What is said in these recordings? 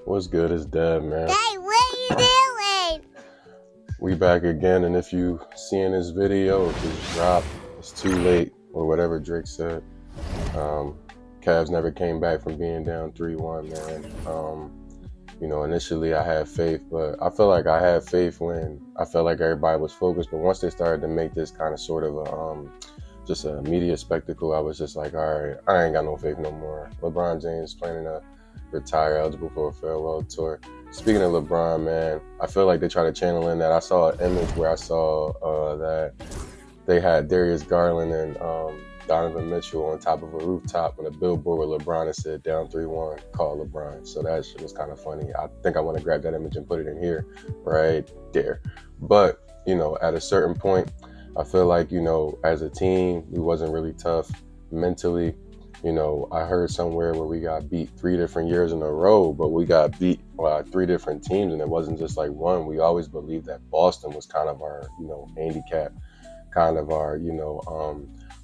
What's good is dead, man. Hey, what are you doing? We back again, and if you seeing this video, it just dropped. It's too late, or whatever Drake said. Cavs never came back from being down 3-1, man. Initially I had faith, but I feel like I had faith when I felt like everybody was focused. But once they started to make this kind of sort of just a media spectacle, I was just like, all right, I ain't got no faith no more. LeBron James planning to retire, eligible for a farewell tour. Speaking of LeBron, man, I feel like they try to channel in that. I saw an image where I saw that they had Darius Garland and Donovan Mitchell on top of a rooftop on a billboard with LeBron and said down 3-1, call LeBron. So that shit was kind of funny. I think I want to grab that image and put it in here right there. But, at a certain point, I feel like, as a team, we wasn't really tough mentally. I heard somewhere where we got beat 3 different years in a row, but we got beat by 3 different teams, and it wasn't just like one. We always believed that Boston was kind of our, handicap, kind of our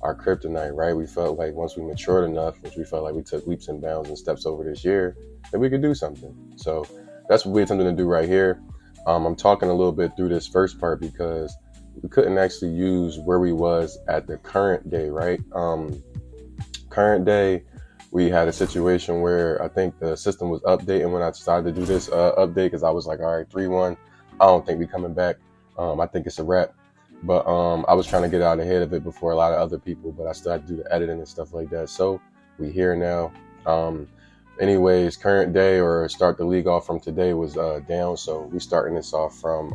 kryptonite, right? We felt like once we matured enough, which we felt like we took leaps and bounds and steps over this year, that we could do something. So that's what we attempted to do right here. I'm talking a little bit through this first part because we couldn't actually use where we was at the current day, right? Current day, we had a situation where I think the system was updating when I decided to do this update, because I was like, all right, 3-1, I don't think we coming back. I think it's a wrap. But I was trying to get out ahead of it before a lot of other people, but I still had to do the editing and stuff like that. So we here now. Anyways, current day, or start the league off from today, was down. So we starting this off from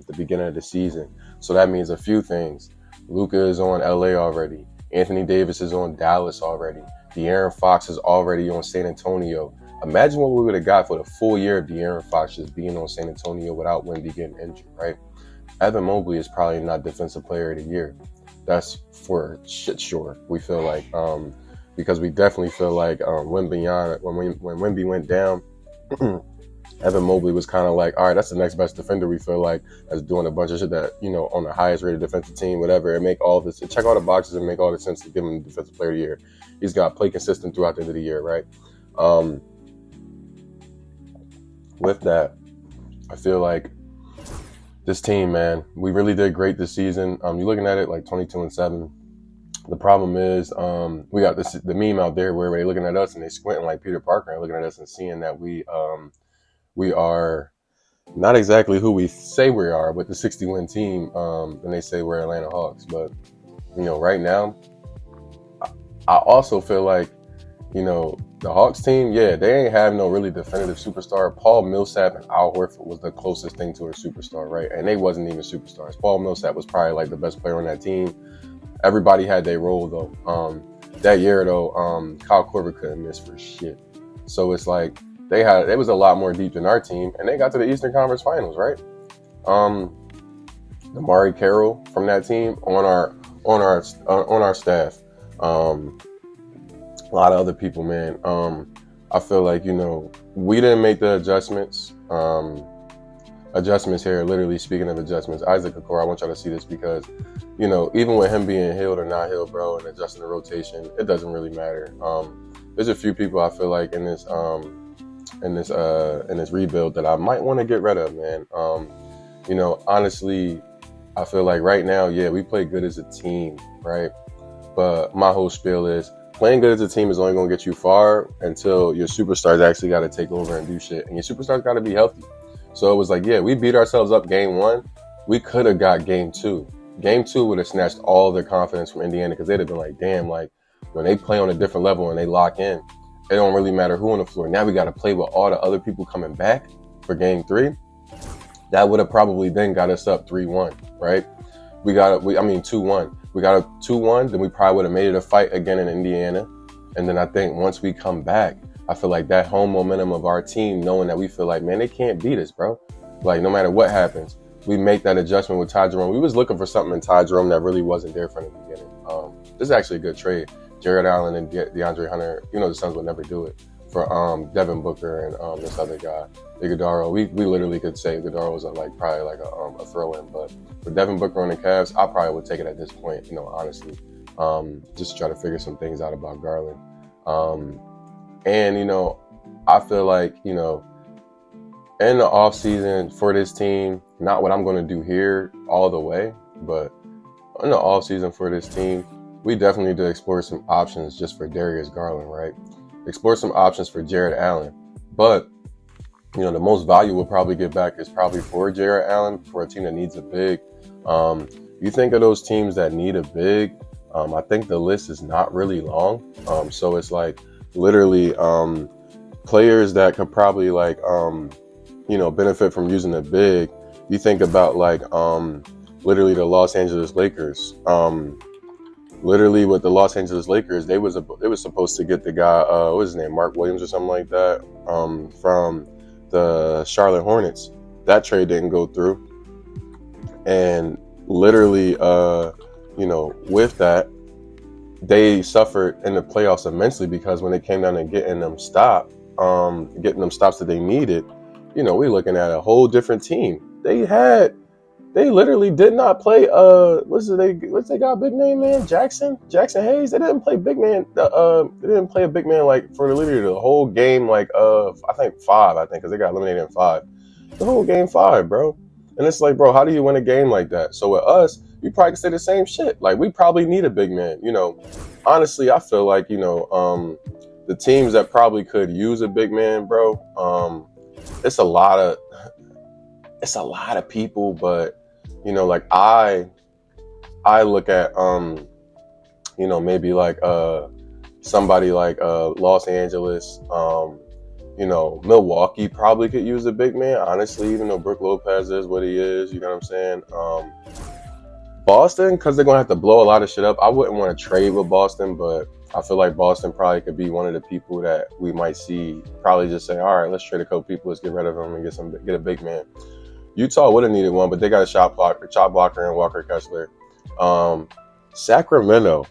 the beginning of the season. So that means a few things. Luka is on LA already. Anthony Davis is on Dallas already. De'Aaron Fox is already on San Antonio. Imagine what we would have got for the full year of De'Aaron Fox just being on San Antonio without Wemby getting injured, right? Evan Mobley is probably not Defensive Player of the Year. That's for shit sure. We feel like, because we definitely feel like when Wemby went down, Evan Mobley was kind of like, all right, that's the next best defender. We feel like that's doing a bunch of shit that, on the highest rated defensive team, whatever. It make all this, check all the boxes and make all the sense to give him the Defensive Player of the Year. He's got to play consistent throughout the end of the year, right? With that, I feel like this team, man, we really did great this season. You're looking at it like 22-7. The problem is, we got the meme out there where they're looking at us and they squinting like Peter Parker and looking at us and seeing that we are not exactly who we say we are with the 60-win team, and they say we're Atlanta Hawks. But, right now, I also feel like, the Hawks team, yeah, they ain't have no really definitive superstar. Paul Millsap and Al Horford was the closest thing to a superstar, right? And they wasn't even superstars. Paul Millsap was probably like the best player on that team. Everybody had their role, though. That year, though, Kyle Korver couldn't miss for shit. So it's like it was a lot more deep than our team, and they got to the Eastern Conference Finals, right? Amari Carroll from that team on our staff. A lot of other people, man. I feel like, we didn't make the adjustments. Adjustments here, literally speaking of adjustments. Isaac Okoro, I want y'all to see this because, even with him being healed or not healed, bro, and adjusting the rotation, it doesn't really matter. There's a few people I feel like in this rebuild that I might want to get rid of, man. Honestly, I feel like right now, yeah, we play good as a team, right? But my whole spiel is, playing good as a team is only going to get you far until your superstars actually got to take over and do shit. And your superstars got to be healthy. So it was like, yeah, we beat ourselves up game 1. We could have got game 2. Game 2 would have snatched all their confidence from Indiana, because they'd have been like, damn, like when they play on a different level and they lock in, it don't really matter who on the floor. Now we got to play with all the other people coming back for game 3. That would have probably then got us up 3-1, right? 2-1. We got a 2-1, then we probably would have made it a fight again in Indiana. And then I think once we come back, I feel like that home momentum of our team, knowing that we feel like, man, they can't beat us, bro. Like, no matter what happens, we make that adjustment with Ty Jerome. We was looking for something in Ty Jerome that really wasn't there from the beginning. This is actually a good trade. Jared Allen and DeAndre Hunter, the Suns would never do it. For Devin Booker and this other guy, Iguodala. We literally could say Iguodala was probably like a throw-in, but for Devin Booker on the Cavs, I probably would take it at this point, honestly, just to try to figure some things out about Garland. And I feel like in the offseason for this team, not what I'm going to do here all the way, but in the offseason for this team, we definitely need to explore some options just for Darius Garland, right? Explore some options for Jared Allen. But, the most value we'll probably get back is probably for Jared Allen for a team that needs a big. You think of those teams that need a big, I think the list is not really long. So it's like literally players that could probably benefit from using a big. You think about literally the Los Angeles Lakers. Literally with the Los Angeles Lakers, they was supposed to get the guy, what was his name, Mark Williams or something like that, from the Charlotte Hornets. That trade didn't go through. And literally, with that, they suffered in the playoffs immensely because when it came down to getting them stops that they needed, we're looking at a whole different team. They literally did not play. What's they got big name man? Jackson Hayes. They didn't play big man. They didn't play a big man for literally the whole game. I think 5. I think because they got eliminated in 5. The whole game 5, bro. And it's like, bro, how do you win a game like that? So with us, you probably could say the same shit. Like we probably need a big man. Honestly, I feel like the teams that probably could use a big man, bro. It's a lot of people, but I look at maybe somebody Los Angeles, Milwaukee probably could use a big man, honestly, even though Brook Lopez is what he is, you know what I'm saying? Boston, because they're gonna have to blow a lot of shit up. I wouldn't want to trade with Boston, but I feel like Boston probably could be one of the people that we might see probably just say, all right, let's trade a couple people, let's get rid of them and get a big man. Utah would have needed one, but they got a shot blocker and Walker Kessler. Sacramento,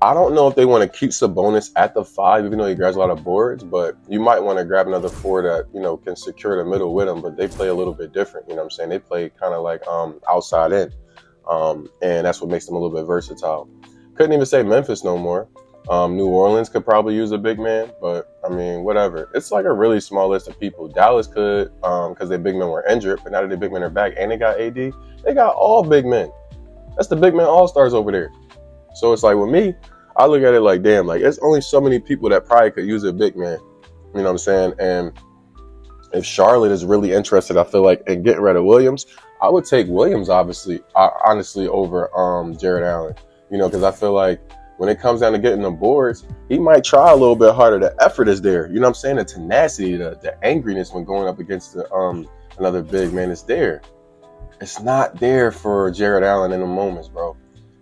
I don't know if they want to keep Sabonis at the 5, even though he grabs a lot of boards, but you might want to grab another 4 that, can secure the middle with him, but they play a little bit different, you know what I'm saying? They play kind of outside in, and that's what makes them a little bit versatile. Couldn't even say Memphis no more. New Orleans could probably use a big man, but I mean, whatever. It's like a really small list of people. Dallas could, because their big men were injured, but now that their big men are back and they got AD, they got all big men. That's the big man all-stars over there. So it's like with me, I look at it like, damn, it's only so many people that probably could use a big man. You know what I'm saying? And if Charlotte is really interested, I feel like, in getting rid of Williams, I would take Williams, honestly, over Jared Allen. Because I feel like when it comes down to getting the boards, he might try a little bit harder. The effort is there. You know what I'm saying? The tenacity, the angriness when going up against another big man is there. It's not there for Jared Allen in the moments, bro.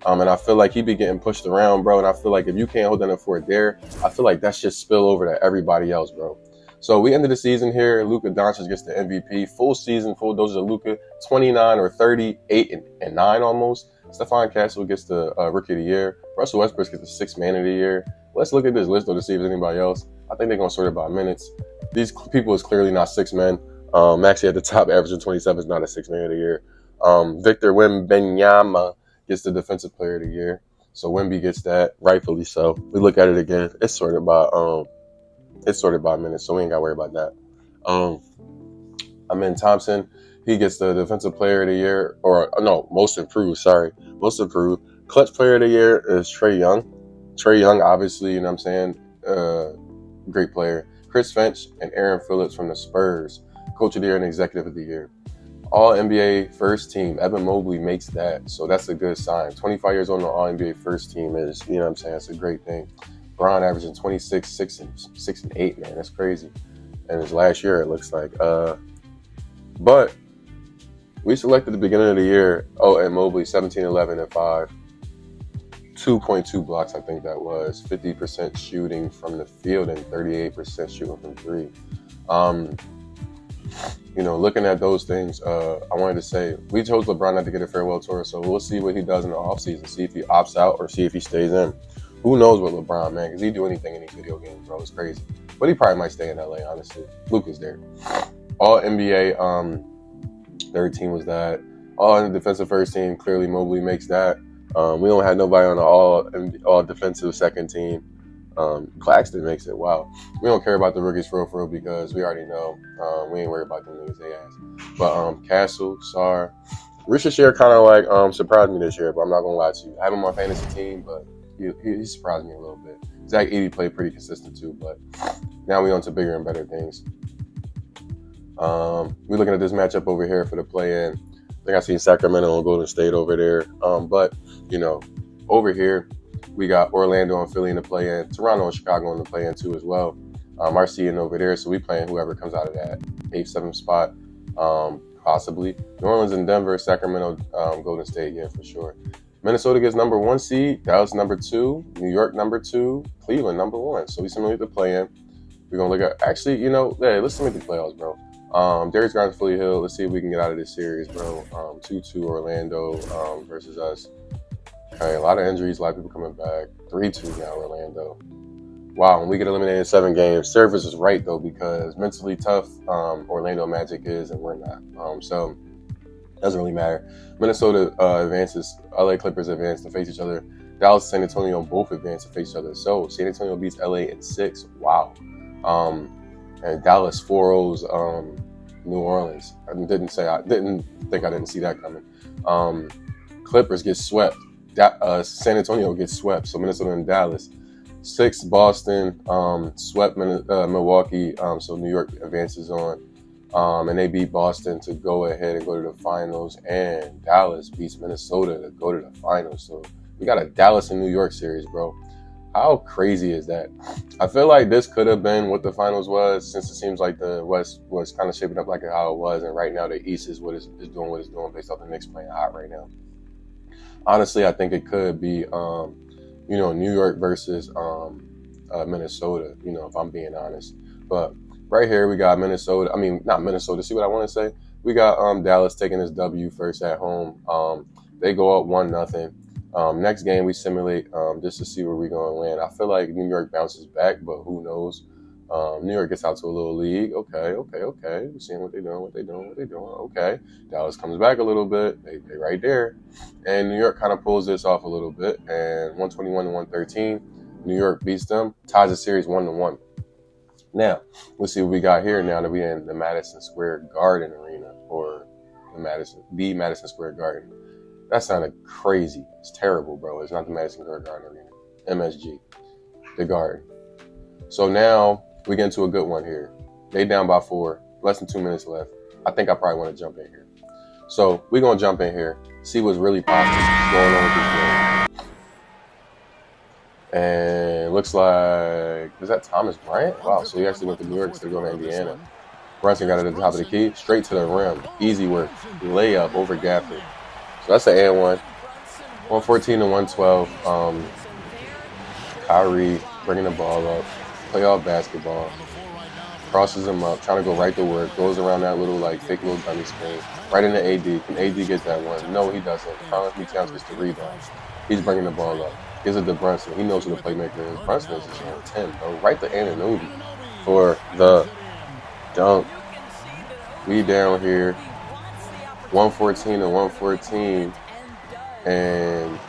And I feel like he be getting pushed around, bro. And I feel like if you can't hold down the fort there, I feel like that's just spill over to everybody else, bro. So we ended the season here. Luka Doncic gets the MVP. Full season, full doses of Luka. 29 or 38 and 9 almost. Stephon Castle gets the Rookie of the Year. Russell Westbrook gets the 6th Man of the Year. Let's look at this list, though, to see if there's anybody else. I think they're going to sort it by minutes. These people is clearly not 6 men. Maxey at the top, averaging 27, is not a 6th Man of the Year. Victor Wembanyama gets the Defensive Player of the Year. So Wemby gets that, rightfully so. We look at it again. It's sorted by minutes, so we ain't got to worry about that. Thompson, he gets the Defensive Player of the Year, Most Improved. Clutch Player of the Year is Trae Young. Trae Young, obviously, you know what I'm saying? Great player. Chris Finch and Aaron Phillips from the Spurs, Coach of the Year and Executive of the Year. All NBA first team, Evan Mobley makes that, so that's a good sign. 25 years old on the All NBA first team is, you know what I'm saying? It's a great thing. Bron averaging 26, 6 and 8, man. That's crazy. And his last year, it looks like. But we selected the beginning of the year, and Mobley, 17, 11, and 5. 2.2 blocks, I think that was. 50% shooting from the field and 38% shooting from 3. Looking at those things, I wanted to say, we chose LeBron not to get a farewell tour, so we'll see what he does in the offseason, see if he opts out or see if he stays in. Who knows what LeBron, man, because he do anything in these video games, bro. It's crazy. But he probably might stay in LA, honestly. Luka's there. All NBA, third team was that. All in the defensive first team, clearly Mobley makes that. We don't have nobody on the all defensive second team. Claxton makes it. Wow. We don't care about the rookies for real because we already know. We ain't worried about them niggas, they ass. But Castle, Sar, Richard Sher kind of like surprised me this year, but I'm not gonna lie to you. I have him on my fantasy team, but he surprised me a little bit. Zach Edey played pretty consistent too, but now we on to bigger and better things. We're looking at this matchup over here for the play-in. I think I seen Sacramento and Golden State over there. But you know, over here we got Orlando and Philly in the play-in, Toronto and Chicago in the play-in too as well. Our seeding over there, so we playing whoever comes out of that 8th, 7th spot. Possibly New Orleans and Denver, Sacramento, Golden State, yeah, for sure. Minnesota gets number 1 seed, Dallas number 2, New York number 2, Cleveland number 1. So we simulate the play-in. We're gonna look at let's simulate the playoffs, bro. Darius Garland, Philly Hill. Let's see if we can get out of this series, bro. 2-2 Orlando versus us. Okay, a lot of injuries, a lot of people coming back. 3-2 now Orlando. Wow, and we get eliminated in 7 games. Service is right, though, because mentally tough Orlando Magic is, and we're not. So it doesn't really matter. Minnesota advances. LA Clippers advance to face each other. Dallas and San Antonio both advance to face each other. So San Antonio beats LA in 6. Wow. And Dallas 4-0s New Orleans. I didn't see that coming. Clippers get swept. San Antonio gets swept. So Minnesota and Dallas. 6 Boston swept Milwaukee, so New York advances on, and they beat Boston to go ahead and go to the finals, and Dallas beats Minnesota to go to the finals. So we got a Dallas and New York series, bro. How crazy is that? I feel like this could have been what the finals was, since it seems like the West was kind of shaping up like how it was, and right now the East is doing what it's doing based off the Knicks playing hot right now. Honestly, I think it could be New York versus Minnesota, if I'm being honest. But right here we got Minnesota. I mean, not Minnesota. See what I want to say? We got Dallas taking this W first at home. They go up 1-0. Next game we simulate just to see where we're going to land. I feel like New York bounces back, but who knows? New York gets out to a little lead. Okay. We're seeing what they're doing. Okay. Dallas comes back a little bit. They right there. And New York kind of pulls this off a little bit. And 121-113. New York beats them. Ties the series 1-1. Now, let's see what we got here now that we're in the Madison Square Garden arena, or the Madison Square Garden. That sounded crazy. It's terrible, bro. It's not the Madison Square Garden arena. MSG. The Garden. So now we get into a good one here. They down by 4, less than 2 minutes left. I think I probably want to jump in here. So we're going to jump in here, see what's really popping going on with this game. And looks like, is that Thomas Bryant? Wow, so he actually went to New York instead of going to Indiana. Brunson got it at the top of the key, straight to the rim. Easy work. Layup over Gafford. So that's the and 1. 114-112. Kyrie bringing the ball up. Playoff basketball. Crosses him up, trying to go right to work. Goes around that fake little dummy screen. Right into AD. Can AD get that one? No, he doesn't. Carl-Anthony Towns gets the rebound. He's bringing the ball up. Gives it to Brunson. He knows who the playmaker is. Brunson is just on 10, bro. Right to Anunoby for the dunk. We down here. 114-114. And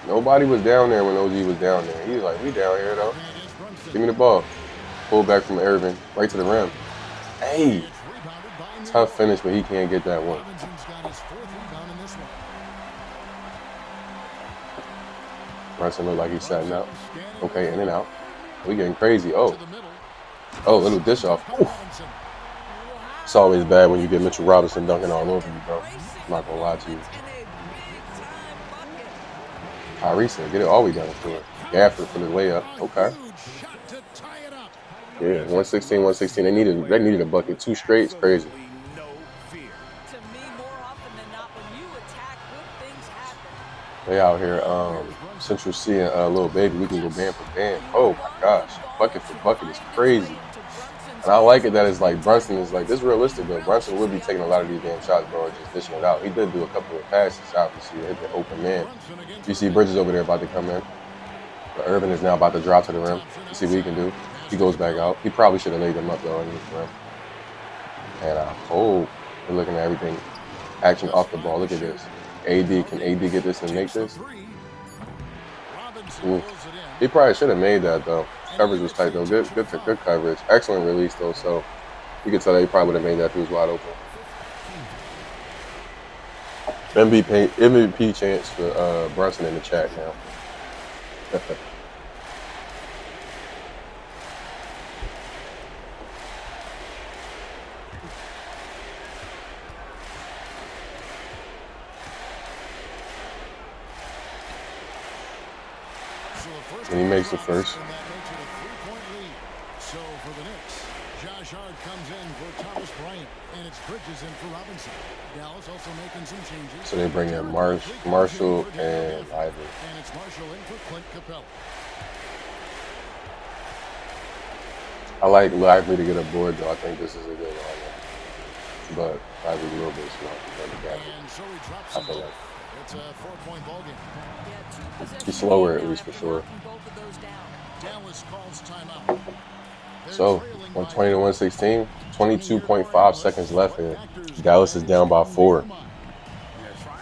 nobody was down there when OG was down there. He's like, we down here, though. Give me the ball. Pull back from Irvin. Right to the rim. Hey. Tough finish, but he can't get that one. Brunson looked like he's setting up. Okay, in and out. We getting crazy. Oh, little dish off. Oof. It's always bad when you get Mitchell Robinson dunking all over you, bro. I'm not going to lie to you. Kyrie said, get it all the way down to it. Gafford for the layup. Okay. Yeah, 116. They needed a bucket. 2 straight. It's crazy. They out here, Central C and Lil Baby. We can go band for band. Oh my gosh, bucket for bucket is crazy. And I like it that it's like Brunson is like, this is realistic though. Brunson will be taking a lot of these damn shots, bro, just dishing it out. He did do a couple of passes, obviously, hit the open man. You see Bridges over there about to come in. But Irvin is now about to drop to the rim. You see what he can do. He goes back out. He probably should have laid them up though in the rim. And I hope we're looking at everything. Action off the ball. Look at this. Can AD get this and make this? Ooh. He probably should have made that though. Coverage was tight though. Good coverage. Excellent release though. So you could tell that he probably would have made that if he was wide open. MVP chance for Brunson in the chat now. And he makes the first. So for the Knicks, Josh Hart comes in for Thomas Bryant, and it's Bridges in for Robinson. Dallas also making some changes. So they bring in Marshall and Lively. And it's Marshall in for Clint Capella. I like Lively to get a board though. I think this is a good lineup. But Lively's a little bit small. And so he drops I feel like it's a 4-point ball game. he's slower, at least for sure. Dallas calls timeout. So 120 to 116, 22.5 seconds left here. Dallas is down by 4.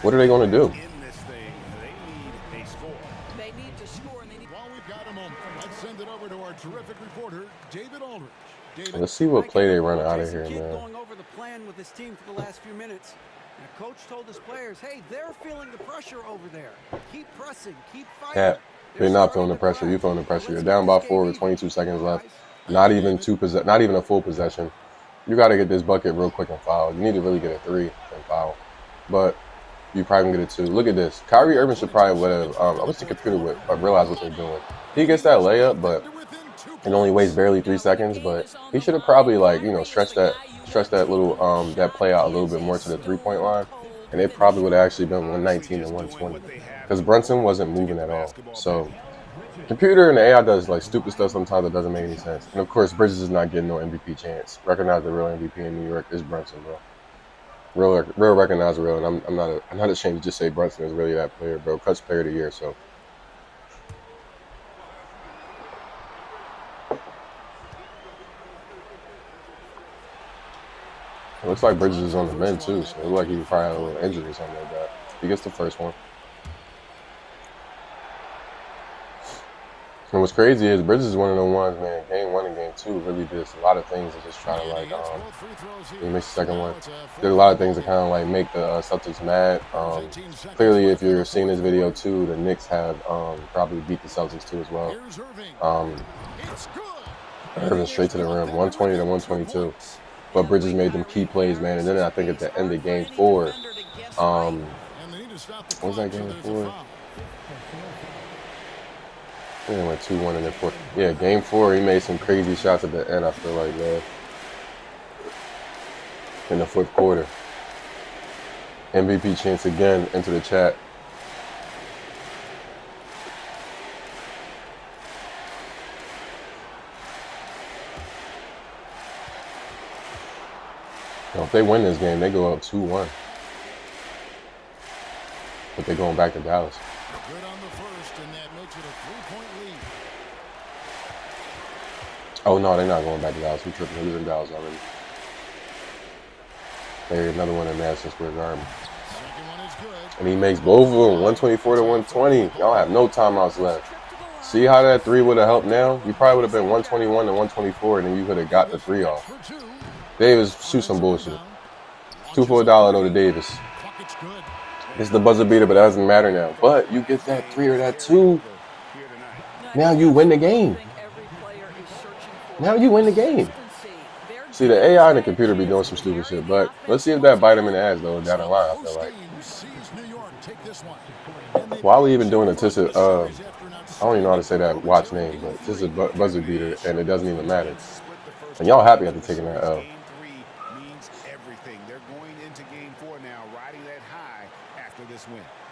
What are they going to do? While we've got a moment, let's send it over to our terrific reporter, David Aldridge. David, Let's see what play they run out of here, man. Going over the plan with his team for the last few minutes. Now, coach told his players, hey, they're feeling the pressure over there. Keep pressing, keep fighting. Cat, you're not feeling the pressure. You're feeling the pressure. You're down by 4 with 22 seconds left. Not even a full possession. You got to get this bucket real quick and foul. You need to really get a 3 and foul. But you probably can get a 2. Look at this. Kyrie Irving should probably would have. I wish the computer would realize what they're doing. He gets that layup, but it only wastes barely 3 seconds. But he should have probably stretched that little that play out a little bit more to the 3-point line, and it probably would have actually been 119 to 120 because Brunson wasn't moving at all. So computer and the AI does like stupid stuff sometimes that doesn't make any sense. And of course, Bridges is not getting no MVP chance. Recognize the real MVP in New York is Brunson, bro. Real recognize the real, and I'm not ashamed to just say Brunson is really that player, bro. Clutch player of the year, so. It looks like Bridges is on the mend too, so it looks like he probably had a little injury or something like that. He gets the first one. And what's crazy is Bridges is one of the ones, man, game 1 and game 2 really did a lot of things to just try to he makes the second one. Did a lot of things to kind of make the Celtics mad. Clearly, if you're seeing this video too, the Knicks have probably beat the Celtics too as well. Irving straight to the rim, 120 to 122. But Bridges made them key plays, man. And then I think at the end of game 4, what was that game 4? I think it went 2-1 in the 4th. Yeah, game 4, he made some crazy shots at the end, I feel like, man. In the 4th quarter. MVP chance again into the chat. If they win this game, they go up 2-1. But they're going back to Dallas. Good on the first, and that makes it a 3-point lead. Oh, no, they're not going back to Dallas. He tripping. He was in Dallas already. There's another one in Madison Square Garden. Second one is good. And he makes both of them, 124 to 120. Y'all have no timeouts left. See how that 3 would have helped now? You probably would have been 121 to 124, and then you could have got the 3 off. Davis, shoot some bullshit. 2 for $1 though to Davis. It's the buzzer beater, but it doesn't matter now. But you get that 3 or that 2. Now you win the game. Now you win the game. See, the AI and the computer be doing some stupid shit, but let's see if that bite him in the ass, though, down the line, I feel like. Why are we even doing a Tissa, I don't even know how to say that watch name, but Tissa buzzer beater, and it doesn't even matter. And y'all happy after taking that L.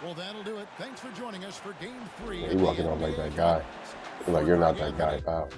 Well, that'll do it. Thanks for joining us for game 3. Yeah, you walking off like that guy. You're like, you're not that guy, pal.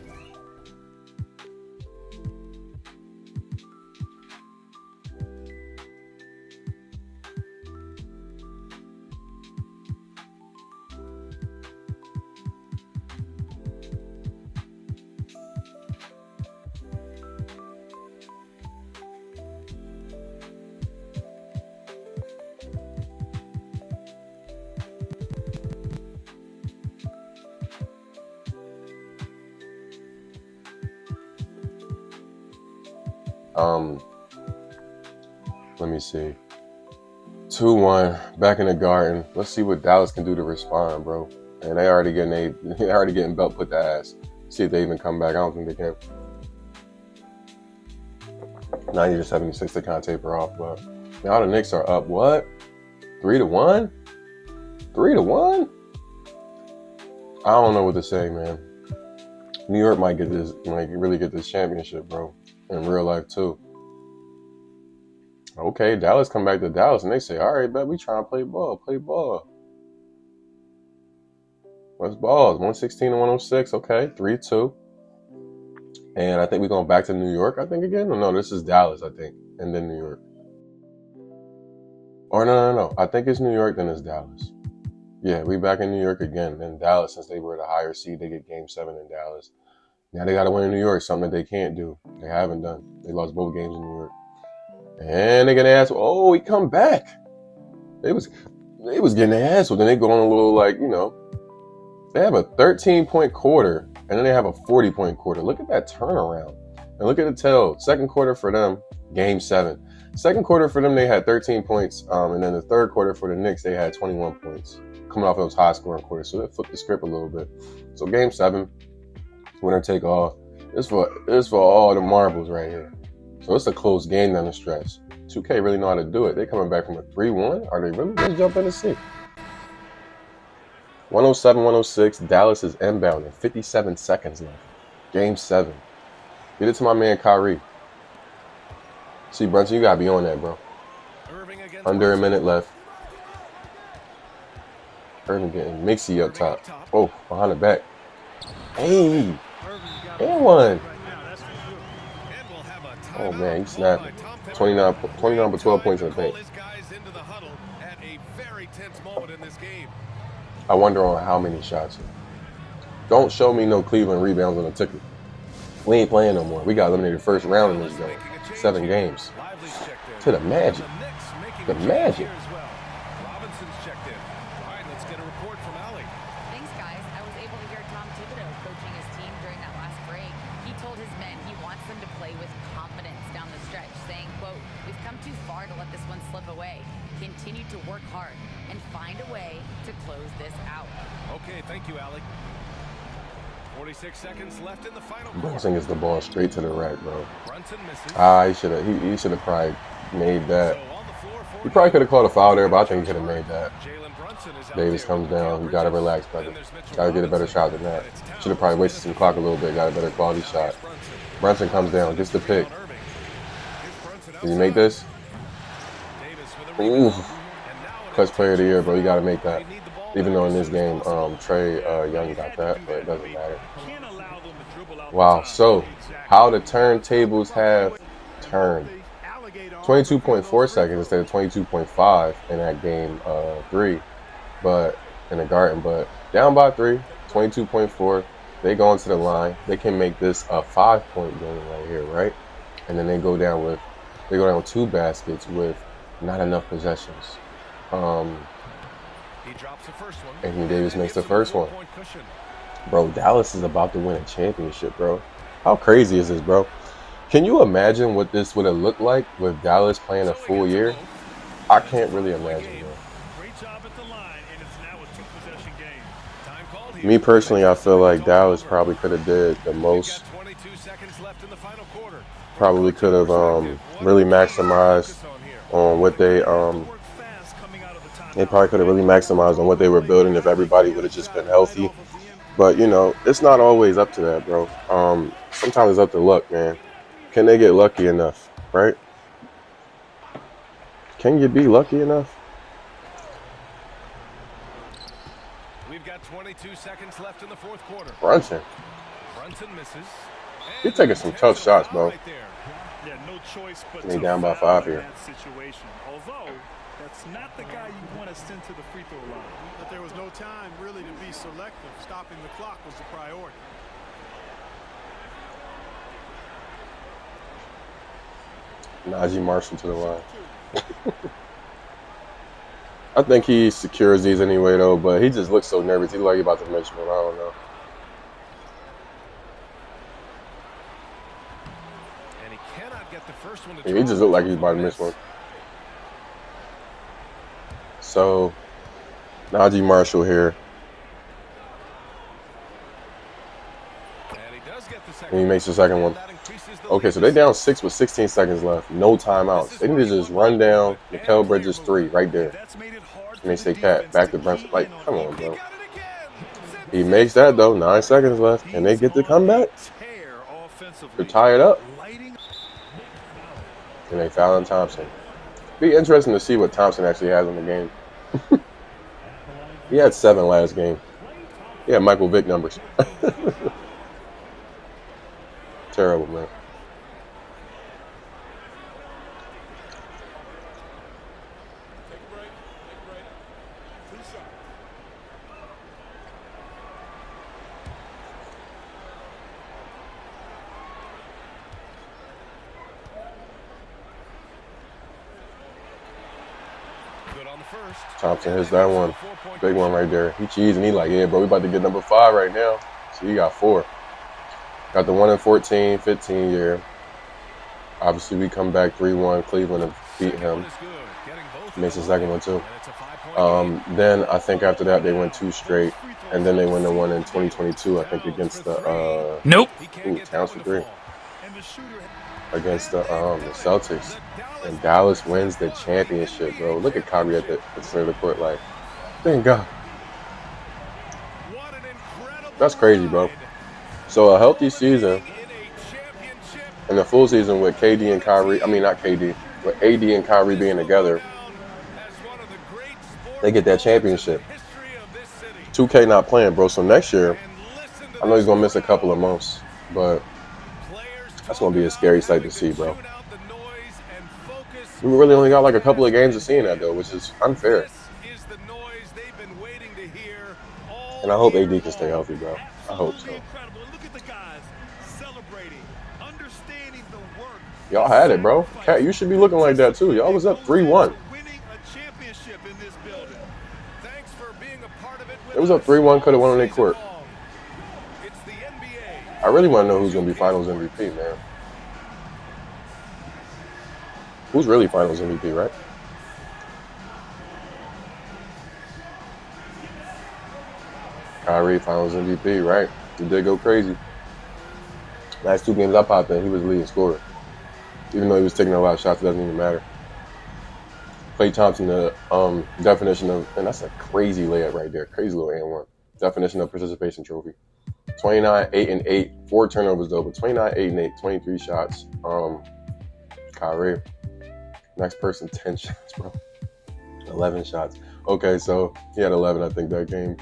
Let me see. 2-1 back in the Garden. Let's see what Dallas can do to respond, bro. And they already getting belt put to ass. See if they even come back. I don't think they can. 90-76 to kind of taper off, but now the Knicks are up. What? 3-1? 3-1? I don't know what to say, man. New York might really get this championship, bro. In real life too. Okay, Dallas come back to Dallas and they say, all right, bet we trying to play ball. What's balls? 116 to 106. Okay, 3-2. And I think we're going back to New York, I think, again. No, this is Dallas, I think. And then New York. Or no. I think it's New York, then it's Dallas. Yeah, we back in New York again. Then Dallas, since they were the higher seed, they get Game 7 in Dallas. Now they got to win in New York, something that they can't do. They haven't done. They lost both games in New York. And they get their ass. Oh, he come back. They was getting their ass. Then they go on a little, like, you know, they have a 13-point quarter, and then they have a 40-point quarter. Look at that turnaround. And look at the tail. Second quarter for them, Game 7. Second quarter for them, they had 13 points. And then the third quarter for the Knicks, they had 21 points. Coming off those high-scoring quarters. So they flipped the script a little bit. So Game 7, winner take all. It's for all the marbles right here. So it's a close game down the stretch. 2K really know how to do it. They coming back from a 3-1. Are they really just jumping to see? 107-106. Dallas is inbounding. 57 seconds left. Game 7. Get it to my man Kyrie. See, Brunson, you gotta be on that, bro. Under a minute left. Irving getting mixy up top. Oh, behind the back. Hey, and one. Oh man, he snapped. 29 for 12 points in the paint. I wonder on how many shots. Don't show me no Cleveland rebounds on the ticket. We ain't playing no more. We got eliminated first round in this game. 7 games. To the Magic. The Magic. Thanks, guys. I was able to hear Tom Thibodeau coaching his team during that last break. He told his men he wants them to play with confidence down the stretch, saying, quote, "We've come too far to let this one slip away. Continue to work hard and find a way to close this out." Okay, thank you, Alec. 46 seconds left in the final quarter. Brunson gets the ball straight to the rack, bro. Brunson misses. He should have probably made that. He probably could have called a foul there, but I think he could have made that. Davis comes down. You got to relax, brother. Got to get a better shot than that. Should have probably wasted some clock a little bit. Got a better quality shot. Brunson comes down. Gets the pick. Did he make this? Ooh. Clutch player of the year, bro. You got to make that. Even though in this game, Trey Young got that, but it doesn't matter. Wow. So, how the turntables have turned. 22.4 seconds instead of 22.5 in that game 3, but in the Garden. But down by 3, 22.4. They go into the line. They can make this a 5-point game right here, right? And then they go down with 2 baskets with not enough possessions. He drops the first one. Anthony Davis makes the first one. Bro, Dallas is about to win a championship, bro. How crazy is this, bro? Can you imagine what this would have looked like with Dallas playing a full year? I can't really imagine, bro. Me personally, I feel like Dallas probably could have did the most. Probably could have really maximized on what they probably could have really maximized on what they were building if everybody would have just been healthy. But, you know, it's not always up to that, bro. Sometimes it's up to luck, man. Can they get lucky enough, right? Can you be lucky enough? We've got 22 seconds left in the fourth quarter. Brunson misses. He's taking some tough shots, bro. Yeah, no choice but They down by 5 here. Although that's not the guy you want to send to the free throw line. But there was no time really to be selective. Stopping the clock was the priority. Najee Marshall to the line. I think he secures these anyway, though, but he just looks so nervous. He looks like he's about to miss one. I don't know. And he cannot get the first one to He just looked like he was about to miss one. So, Najee Marshall here. And he does get the And second. he makes the second one. That increases the Okay, lead so to they down 6. 6 with 16 seconds left. No timeouts. They need to just run down Mikal Bridges 3 right there. That's made it hard And they for say the Cat defense back to to Brunson. key Like, in on come on, him. bro. Got it again. He makes that though. 9 seconds left. Can they He's get the on a comeback? tear offensively. They're tied up. Lighting And they foul on Thompson. Be interesting to see what Thompson actually has in the game. He had 7 last game. He had Michael Vick numbers. Terrible, man. Good on the first. Thompson hits that one. Big one right there. He cheesing. He like, yeah, bro, we about to get number 5 right now. So he got 4. Got the 1 in 14, 15 year. Obviously, we come back 3-1. Cleveland and beat him. Makes the second one too. Then I think after that they went 2 straight, and then they won the one in 2022. I think against the Nope. Towns for 3 against the Celtics. And Dallas wins the championship, bro. Look at Kyrie at the center of the court, like, thank God. That's crazy, bro. So a healthy season and a full season with KD and Kyrie. I mean, not KD, with AD and Kyrie being together. They get that championship. 2K not playing, bro. So next year, I know he's gonna miss a couple of months, but that's gonna be a scary sight to see, bro. We really only got like a couple of games of seeing that though, which is unfair. And I hope AD can stay healthy, bro. I hope so. Y'all had it, bro. Cat, you should be looking like that too. Y'all was up 3-1. It was up 3-1. Could have won on their court. I really want to know who's gonna be Finals MVP, man. Who's really Finals MVP, right? Kyrie, Finals MVP, right? He did go crazy. Last 2 games I popped in, he was the leading scorer. Even though he was taking a lot of shots, it doesn't even matter. Klay Thompson, the definition of, and that's a crazy layup right there. Crazy little and-1. Definition of participation trophy. 29, 8 and 8. 4 turnovers though, but 29, 8 and 8, 23 shots. Kyrie. Next person, 10 shots, bro. 11 shots. Okay, so he had 11, I think, that game.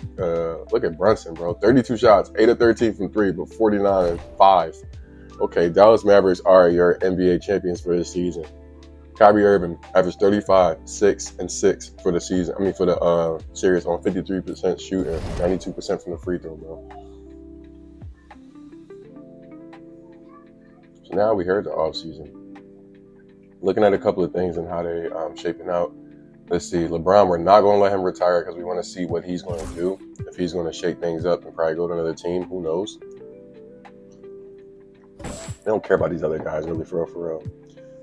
Look at Brunson, bro. 32 shots, 8 of 13 from 3, but 49 and 5. Okay, Dallas Mavericks are your NBA champions for this season. Kyrie Irving averaged 35, 6 and 6 for the season. I mean, for the series on 53% shooting, 92% from the free throw, bro. So now we heard the offseason. Looking at a couple of things and how they shaping out. Let's see, LeBron, we're not going to let him retire because we want to see what he's going to do. If he's going to shake things up and probably go to another team, who knows? They don't care about these other guys, really, for real.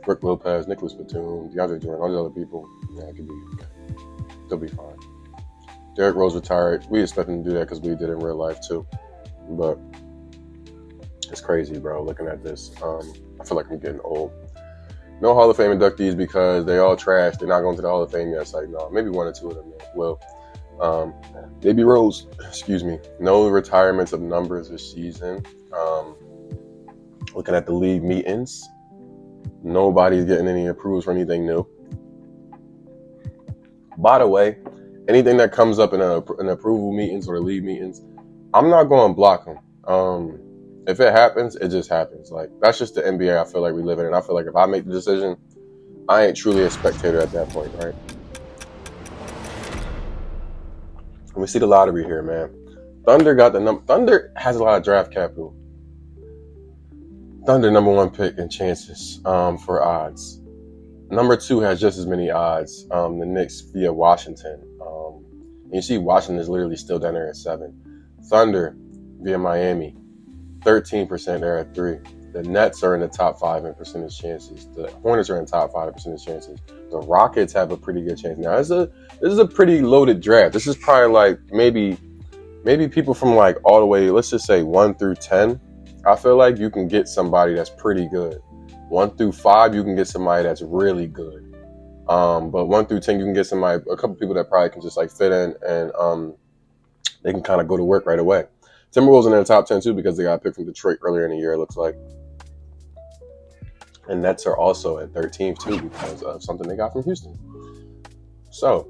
Rick Lopez, Nicholas Batum, DeAndre Jordan, all these other people, yeah, it could be okay. They'll be fine. Derrick Rose retired. We expect him to do that because we did in real life, too. But it's crazy, bro, looking at this. I feel like I'm getting old. No Hall of Fame inductees because they all trash. They're not going to the Hall of Fame yet. It's like, no, maybe 1 or 2 of them will. Baby Rose, excuse me. No retirements of numbers this season. Looking at the league meetings, nobody's getting any approvals for anything new. By the way, anything that comes up in an approval meetings or league meetings, I'm not going to block them. If it happens, it just happens. Like, that's just the NBA I feel like we live in. And I feel like if I make the decision, I ain't truly a spectator at that point, right? And we see the lottery here, man. Thunder got the number. Thunder has a lot of draft capital. Thunder number 1 pick in chances for odds. Number 2 has just as many odds. The Knicks via Washington. And you see Washington is literally still down there at 7. Thunder via Miami. 13% there at 3. The Nets are in the top 5 in percentage chances. The Hornets are in the top 5 in percentage chances. The Rockets have a pretty good chance. Now, this is a pretty loaded draft. This is probably like maybe people from like all the way, let's just say 1 through 10. I feel like you can get somebody that's pretty good. 1 through 5, you can get somebody that's really good. But 1 through 10, you can get somebody, a couple people that probably can just like fit in and they can kind of go to work right away. Timberwolves in the top 10 too because they got picked from Detroit earlier in the year, it looks like. And Nets are also at 13th too because of something they got from Houston. So,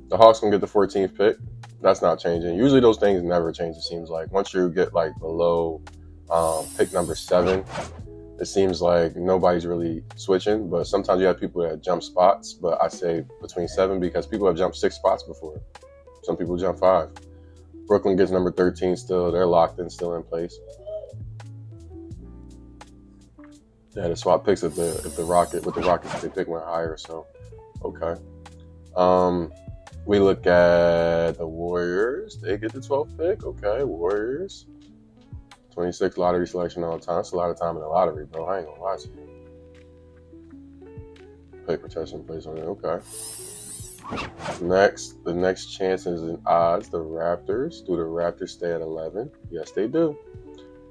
the Hawks gonna get the 14th pick. That's not changing. Usually those things never change, it seems like. Once you get like below pick number 7, it seems like nobody's really switching. But sometimes you have people that jump spots. But I say between 7 because people have jumped 6 spots before. Some people jump 5. Brooklyn gets number 13 still. They're locked in, still in place. Yeah, the swap picks with the Rockets, they pick one higher, so okay. We look at the Warriors. They get the 12th pick. Okay, Warriors. 26 lottery selection all the time. That's a lot of time in the lottery, bro. I ain't gonna lie to you. Pick protection place on it. Okay. Next, the next chances and odds. The Raptors. Do the Raptors stay at 11? Yes, they do.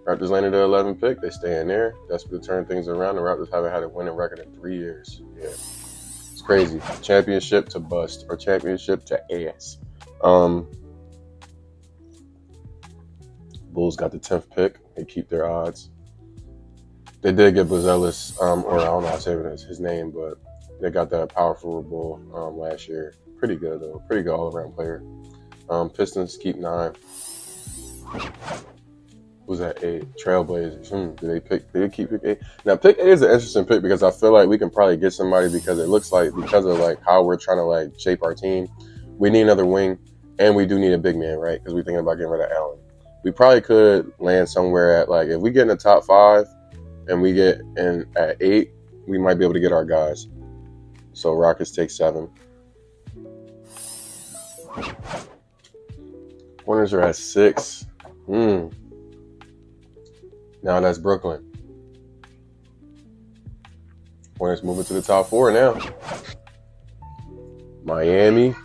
Raptors landed at 11 pick. They stay in there. Desperate to turn things around. The Raptors haven't had a winning record in 3 years. Yeah. It's crazy. Championship to bust or championship to ass. Bulls got the 10th pick. They keep their odds. They did get Buzelis, or I don't know how to say his name, but they got that power forward bull last year. Pretty good, though. Pretty good all-around player. Pistons keep 9. Who's that 8? Trailblazers. Did they keep pick 8? Now, pick 8 is an interesting pick because I feel like we can probably get somebody because it looks like because of like how we're trying to like shape our team, we need another wing and we do need a big man, right? Because we're thinking about getting rid of Allen. We probably could land somewhere at like if we get in the top 5 and we get in at 8, we might be able to get our guys. So Rockets take 7. Hornets are at 6. Now that's Brooklyn. Hornets moving to the top 4 now. Miami,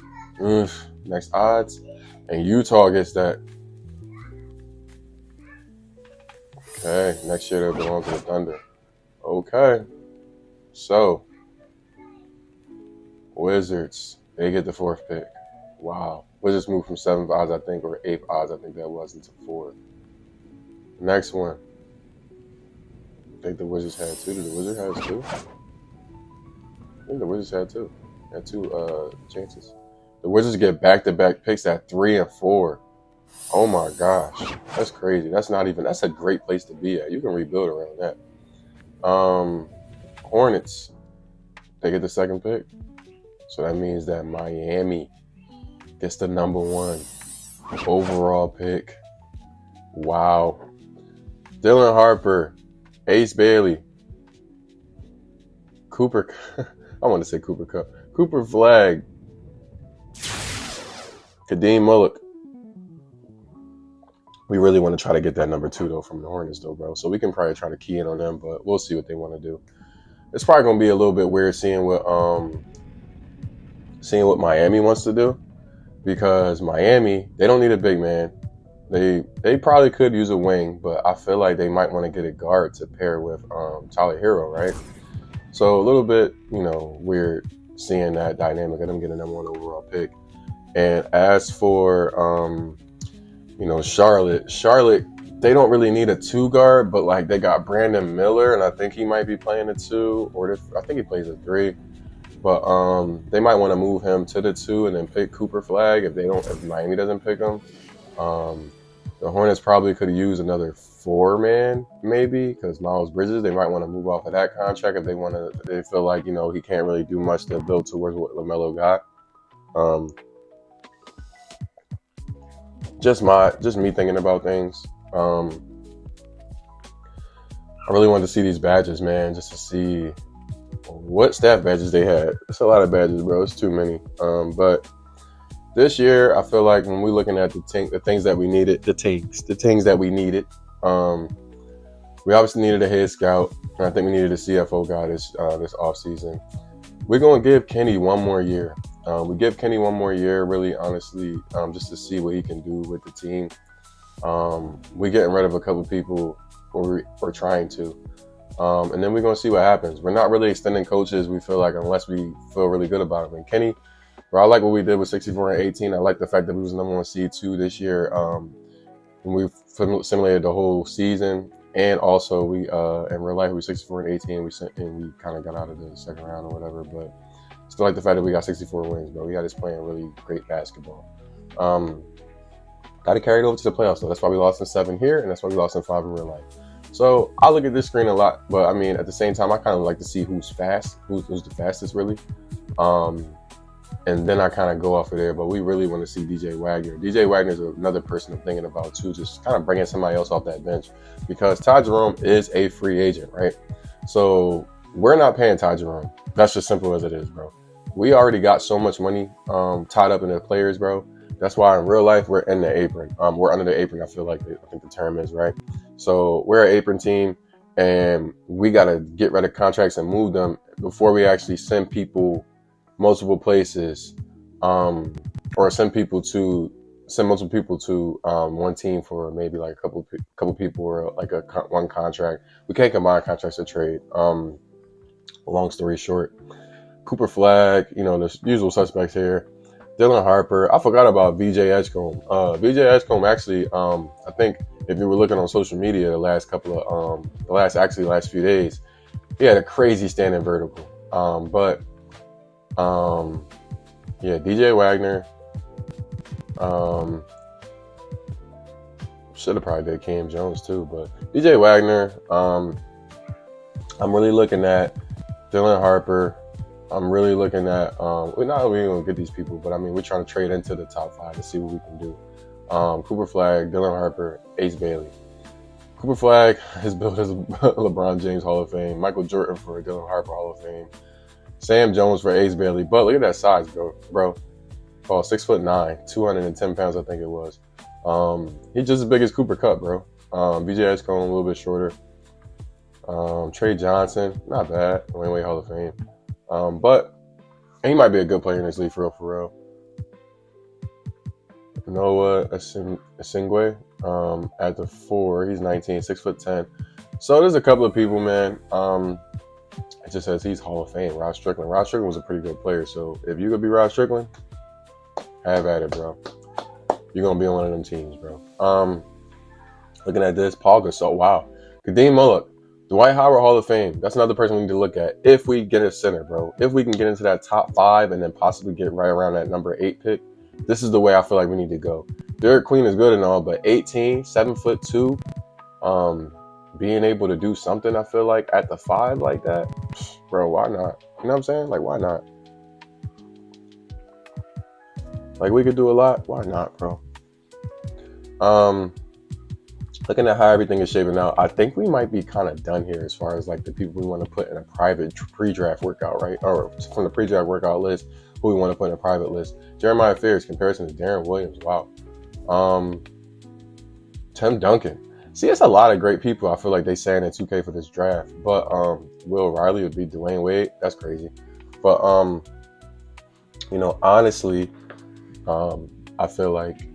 next odds. And Utah gets that. Okay, next year they'll belong to the Thunder. Okay. So, Wizards, they get the 4th pick. Wow. Wizards moved from 7th odds, I think, or 8th odds, I think that was, into 4th. Next one. I think the Wizards had 2. Did the Wizards have 2? I think the Wizards had 2. Had 2 chances. The Wizards get back-to-back picks at 3 and 4. Oh my gosh. That's crazy. That's a great place to be at. You can rebuild around that. Hornets. They get the 2nd pick. So that means that Miami gets the number 1 overall pick. Wow. Dylan Harper. Ace Bailey, Cooper, I want to say Cooper Cup, Cooper Flag, Kadeem Mullock. We really want to try to get that number 2 though from the Hornets though, bro. So we can probably try to key in on them, but we'll see what they want to do. It's probably gonna be a little bit weird seeing what Miami wants to do because Miami, they don't need a big man. They probably could use a wing, but I feel like they might want to get a guard to pair with Tyler Hero, right? So a little bit, weird seeing that dynamic of them getting number 1 overall pick. And as for, Charlotte, they don't really need a 2 guard, but like they got Brandon Miller, and I think he might be playing a 2, or I think he plays a 3. But they might want to move him to the 2 and then pick Cooper Flag if Miami doesn't pick him. The Hornets probably could use another 4-man, maybe, because Miles Bridges, they might want to move off of that contract if they feel like, he can't really do much to build towards what LaMelo got. Just me thinking about things. I really wanted to see these badges, man, just to see what staff badges they had. It's a lot of badges, bro. It's too many. But this year, I feel like when we're looking at the things that we needed, We obviously needed a head scout, and I think we needed a CFO guy this offseason. We're going to give Kenny one more year. We give Kenny one more year, really, honestly, just to see what he can do with the team. We're getting rid of a couple people, or we're trying to. And then we're going to see what happens. We're not really extending coaches, we feel like, unless we feel really good about them. And Kenny, bro, I like what we did with 64 and 18. I like the fact that we was number one seed 2 this year. And we simulated the whole season. And also, we in real life, we were 64 and 18. We kind of got out of the second round or whatever. But still like the fact that we got 64 wins, bro. We got us playing really great basketball. Got to carry it over to the playoffs, though. That's why we lost in 7 here, and that's why we lost in 5 in real life. So I look at this screen a lot, but I mean, at the same time, I kind of like to see who's fast, who's the fastest, really. And then I kind of go off of there, but we really want to see DJ Wagner. DJ Wagner is another person I'm thinking about, too, just kind of bringing somebody else off that bench, because Ty Jerome is a free agent, right? So we're not paying Ty Jerome. That's just simple as it is, bro. We already got so much money tied up in the players, bro. That's why in real life, we're in the apron. We're under the apron, I think the term is, right? So we're an apron team, and we got to get rid of contracts and move them before we actually send people multiple places, or send multiple people to one team for maybe like a couple people, or like one contract. We can't combine contracts to trade. Long story short, Cooper Flag, the usual suspects here. Dylan Harper. I forgot about VJ Edgecombe. VJ Edgecombe actually, I think if you were looking on social media the last few days, he had a crazy standing vertical. Yeah, DJ Wagner. Should have probably did Cam Jones too, but DJ Wagner. I'm really looking at Dylan Harper. I'm really looking at, we're not really going to get these people, but I mean, we're trying to trade into the top 5 to see what we can do. Cooper Flag, Dylan Harper, Ace Bailey. Cooper Flag is built as LeBron James Hall of Fame, Michael Jordan for Dylan Harper Hall of Fame, Sam Jones for Ace Bailey. But look at that size, bro. 6'9", 210 pounds, I think it was. He's just as big as Cooper Kupp, bro. VJ Edgecombe, a little bit shorter. Trey Johnson, not bad. Wayne Hall of Fame. But he might be a good player in this league for real. Noah Asingwe, at the 4, he's 19, 6'10". So there's a couple of people, man. It just says he's Hall of Fame. Rod Strickland. Rod Strickland was a pretty good player. So if you could be Rod Strickland, have at it, bro. You're gonna be on one of them teams, bro. Looking at this, Paul Gasol. Wow. Kadeem Mullock. Dwight Howard Hall of Fame. That's another person we need to look at. If we get a center, bro. If we can get into that top 5 and then possibly get right around that number 8 pick, this is the way I feel like we need to go. Derek Queen is good and all, but 18, 7'2", being able to do something, I feel like, at the 5 like that, bro, why not? You know what I'm saying? Like, why not? Like, we could do a lot. Why not, bro? Looking at how everything is shaping out, I think we might be kind of done here as far as like the people we want to put in a private pre-draft workout, right? Or from the pre-draft workout list, who we want to put in a private list. Jeremiah Fears, comparison to Darren Williams. Wow. Tim Duncan. See, it's a lot of great people I feel like they saying in 2K for this draft. But Will Riley would be Dwayne Wade. That's crazy. But, honestly, I feel like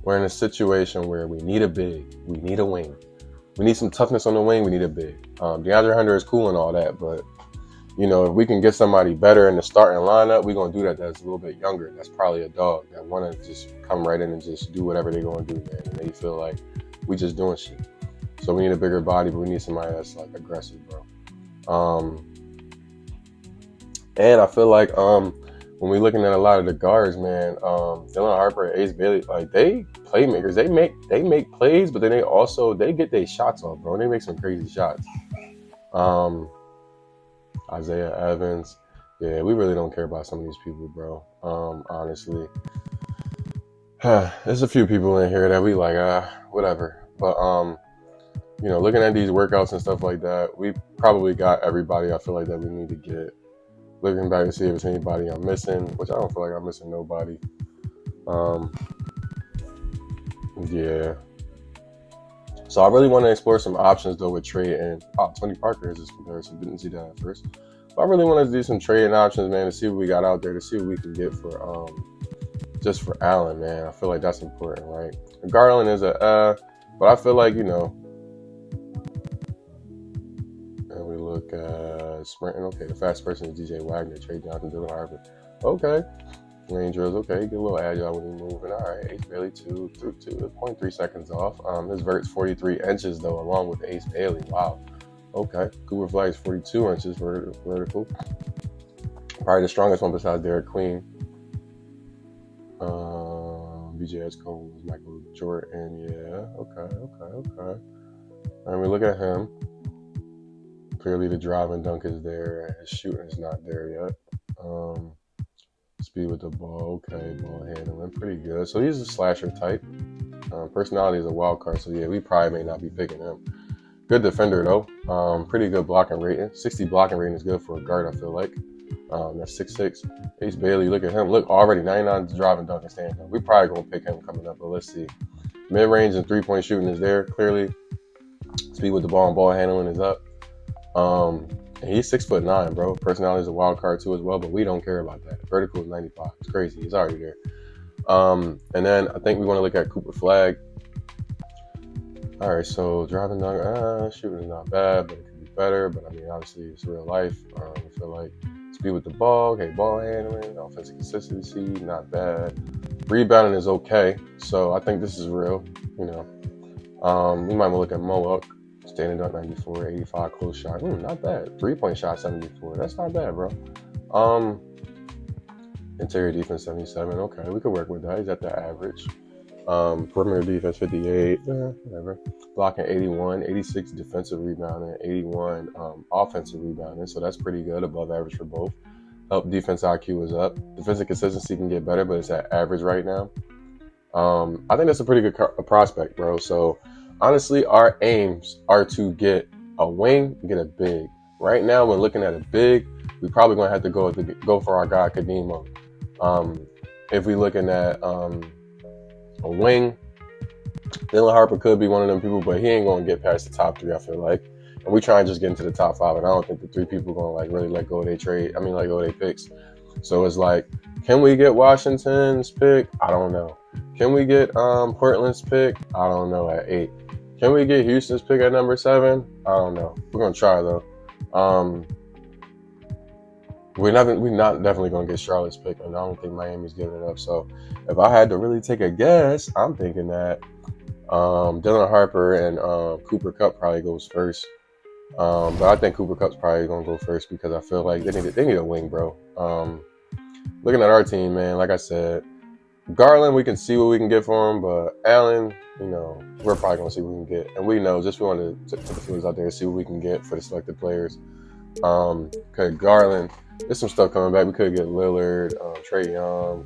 we're in a situation where we need a big, we need a wing. We need some toughness on the wing, we need a big. DeAndre Hunter is cool and all that, but, if we can get somebody better in the starting lineup, we're going to do that. That's a little bit younger. That's probably a dog that want to just come right in and just do whatever they're going to do, man. And they feel like we just doing shit. So we need a bigger body, but we need somebody that's, like, aggressive, bro. And I feel like when we're looking at a lot of the guards, man, Dylan Harper and Ace Bailey, like, they playmakers. They make plays, but then they get their shots off, bro. They make some crazy shots. Isaiah Evans. Yeah, we really don't care about some of these people, bro. Honestly. There's a few people in here that we like, whatever. But, looking at these workouts and stuff like that, we probably got everybody I feel like that we need to get. Looking back to see if there's anybody I'm missing, which I don't feel like I'm missing nobody. Yeah. So I really want to explore some options though with trade and Tony Parker is his comparison. Didn't see that at first. But I really want to do some trading options, man, to see what we got out there, to see what we can get for just for Allen, man. I feel like that's important, right? Garland is but I feel like, you know, and we look at sprinting. Okay, the fast person is DJ Wagner, Trey Johnson, Dylan Harper. Okay. Rangers, okay, get a little agile when he's moving. All right, Ace Bailey 2.3 seconds off. His vert's 43 inches though, along with Ace Bailey. Wow. Okay, Cooper Flag is 42 inches vertical. Probably the strongest one besides Derek Queen. BJS Cole was Michael Jordan. Yeah. Okay. And we look at him. Clearly, the drive and dunk is there. His shooting is not there yet. Speed with the ball, okay, ball handling, pretty good. So he's a slasher type. Personality is a wild card, so yeah, we probably may not be picking him. Good defender though. Pretty good blocking rating. 60 blocking rating is good for a guard, I feel like. That's 6'6". Ace Bailey, look at him. Look, already 99 drive and dunk and stand up. We probably gonna pick him coming up, but let's see. Mid-range and three-point shooting is there, clearly. Speed with the ball and ball handling is up. And he's 6'9", bro. Personality is a wild card too as well, but we don't care about that. Vertical is 95. It's crazy. He's already there. And then I think we want to look at Cooper Flag. All right, so driving dunk, shooting is not bad, but it could be better. But I mean, obviously it's real life. I feel like speed with the ball, okay, ball handling, offensive consistency, not bad. Rebounding is okay. So I think this is real. You know, we might want to look at Mohawk. Standing up 94, 85 close shot. Not bad. 3-point shot 74. That's not bad, bro. Interior defense 77. Okay, we could work with that. He's at the average. Perimeter defense 58. Whatever. Blocking 81, 86 defensive rebounding, 81 offensive rebounding. So that's pretty good, above average for both. Help defense IQ is up. Defensive consistency can get better, but it's at average right now. I think that's a pretty good prospect, bro. So honestly, our aims are to get a wing, get a big. Right now, we're looking at a big. We're probably going to have to go for our guy, Kadimo. If we're looking at a wing, Dylan Harper could be one of them people, but he ain't going to get past the top 3, I feel like. And we try and just get into the top 5, and I don't think the 3 people are going to like really let go of their picks. So it's like, can we get Washington's pick? I don't know. Can we get Portland's pick? I don't know, at 8. Can we get Houston's pick at number 7? I don't know. We're gonna try though. We're not definitely gonna get Charlotte's pick, and I don't think Miami's giving it up. So if I had to really take a guess, I'm thinking that Dylan Harper and Cooper Kupp probably goes first. But I think Cooper Kupp's probably gonna go first because I feel like they need a wing, bro. Looking at our team, man, like I said, Garland, we can see what we can get for him, but Allen, you know, we're probably going to see what we can get. And we know, just we want to put the feelers out there and see what we can get for the selected players. Okay, Garland, there's some stuff coming back. We could get Lillard, Trae Young,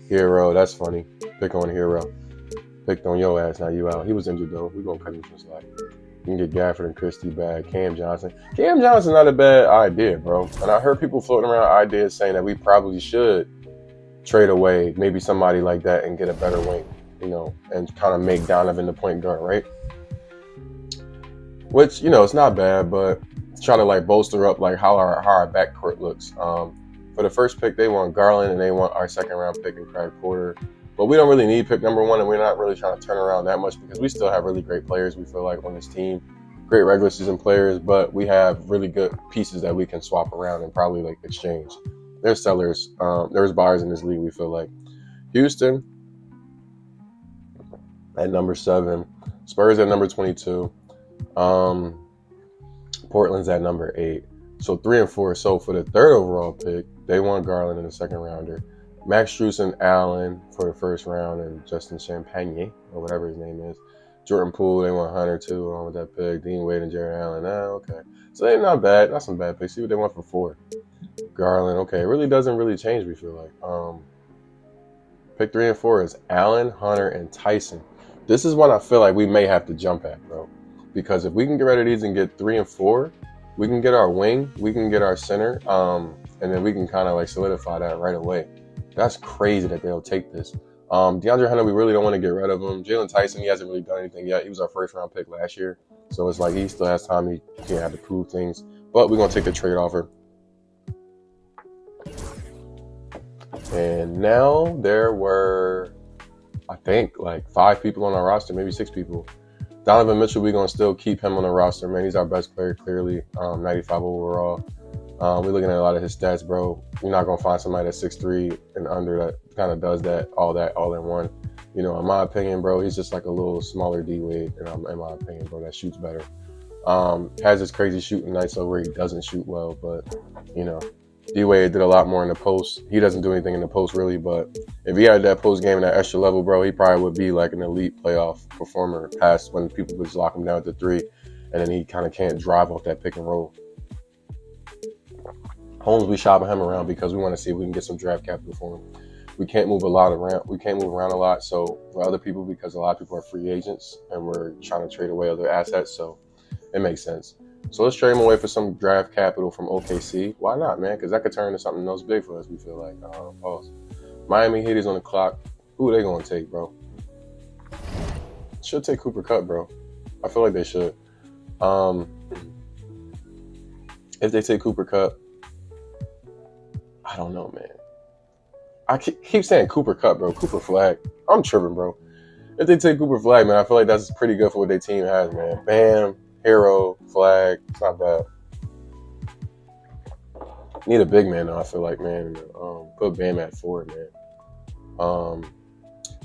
Hero. That's funny. Pick on Hero. Picked on your ass, now you out. He was injured, though. We're going to cut him some slack. You can get Gafford and Christie back. Cam Johnson. Cam Johnson's not a bad idea, bro. And I heard people floating around ideas saying that we probably should trade away maybe somebody like that and get a better wing, you know, and kind of make Donovan the point guard, right? Which, you know, it's not bad, but try to like bolster up like how our backcourt looks. For the first pick, they want Garland and they want our second round pick and Craig Porter. But we don't really need pick number 1, and we're not really trying to turn around that much because we still have really great players, we feel like, on this team. Great regular season players, but we have really good pieces that we can swap around and probably like exchange. There's sellers. There's buyers in this league, we feel like. Houston at number 7. Spurs at number 22. Portland's at number 8. So 3 and 4. So for the 3rd overall pick, they want Garland in the 2nd rounder. Max Strus and Allen for the 1st round, and Justin Champagne, or whatever his name is. Jordan Poole, they want Hunter too, along with that pick. Dean Wade and Jared Allen. Okay. So they're not bad. Not some bad picks. See what they want for 4. Garland, okay. It really doesn't really change, we feel like. Pick 3 and 4 is Allen, Hunter, and Tyson. This is one I feel like we may have to jump at, bro. Because if we can get rid of these and get 3 and 4, we can get our wing, we can get our center, and then we can kind of like solidify that right away. That's crazy that they'll take this. DeAndre Hunter, we really don't want to get rid of him. Jalen Tyson, he hasn't really done anything yet. He was our first-round pick last year. So it's like he still has time. He can't have to prove things. But we're going to take the trade offer. And now there were, I think, like 5 people on our roster, maybe 6 people. Donovan Mitchell, we're going to still keep him on the roster, man. He's our best player, clearly, 95 overall. We're looking at a lot of his stats, bro. You're not going to find somebody that's 6'3" and under that kind of does that all in one. You know, in my opinion, bro, he's just like a little smaller D-Wade, in my opinion, bro, that shoots better. Has this crazy shooting nights where he doesn't shoot well, but, you know, D-Wade did a lot more in the post. He doesn't do anything in the post, really, but if he had that post game and that extra level, bro, he probably would be like an elite playoff performer past when people would just lock him down at the 3, and then he kind of can't drive off that pick and roll. Holmes, we shopping him around because we want to see if we can get some draft capital for him. We can't move around. We can't move around a lot. So for other people, because a lot of people are free agents and we're trying to trade away other assets, so it makes sense. So let's trade him away for some draft capital from OKC. Why not, man? Because that could turn into something else big for us. We feel like. Pause. Miami Heat is on the clock. Who are they going to take, bro? Should take Cooper Kupp, bro. I feel like they should. If they take Cooper Kupp, I don't know, man. I keep saying Cooper Kupp, bro. Cooper Flag. I'm tripping, bro. If they take Cooper Flag, man, I feel like that's pretty good for what their team has, man. Bam, Hero, Flag. It's not bad. Need a big man, though, I feel like, man. Put Bam at 4, man.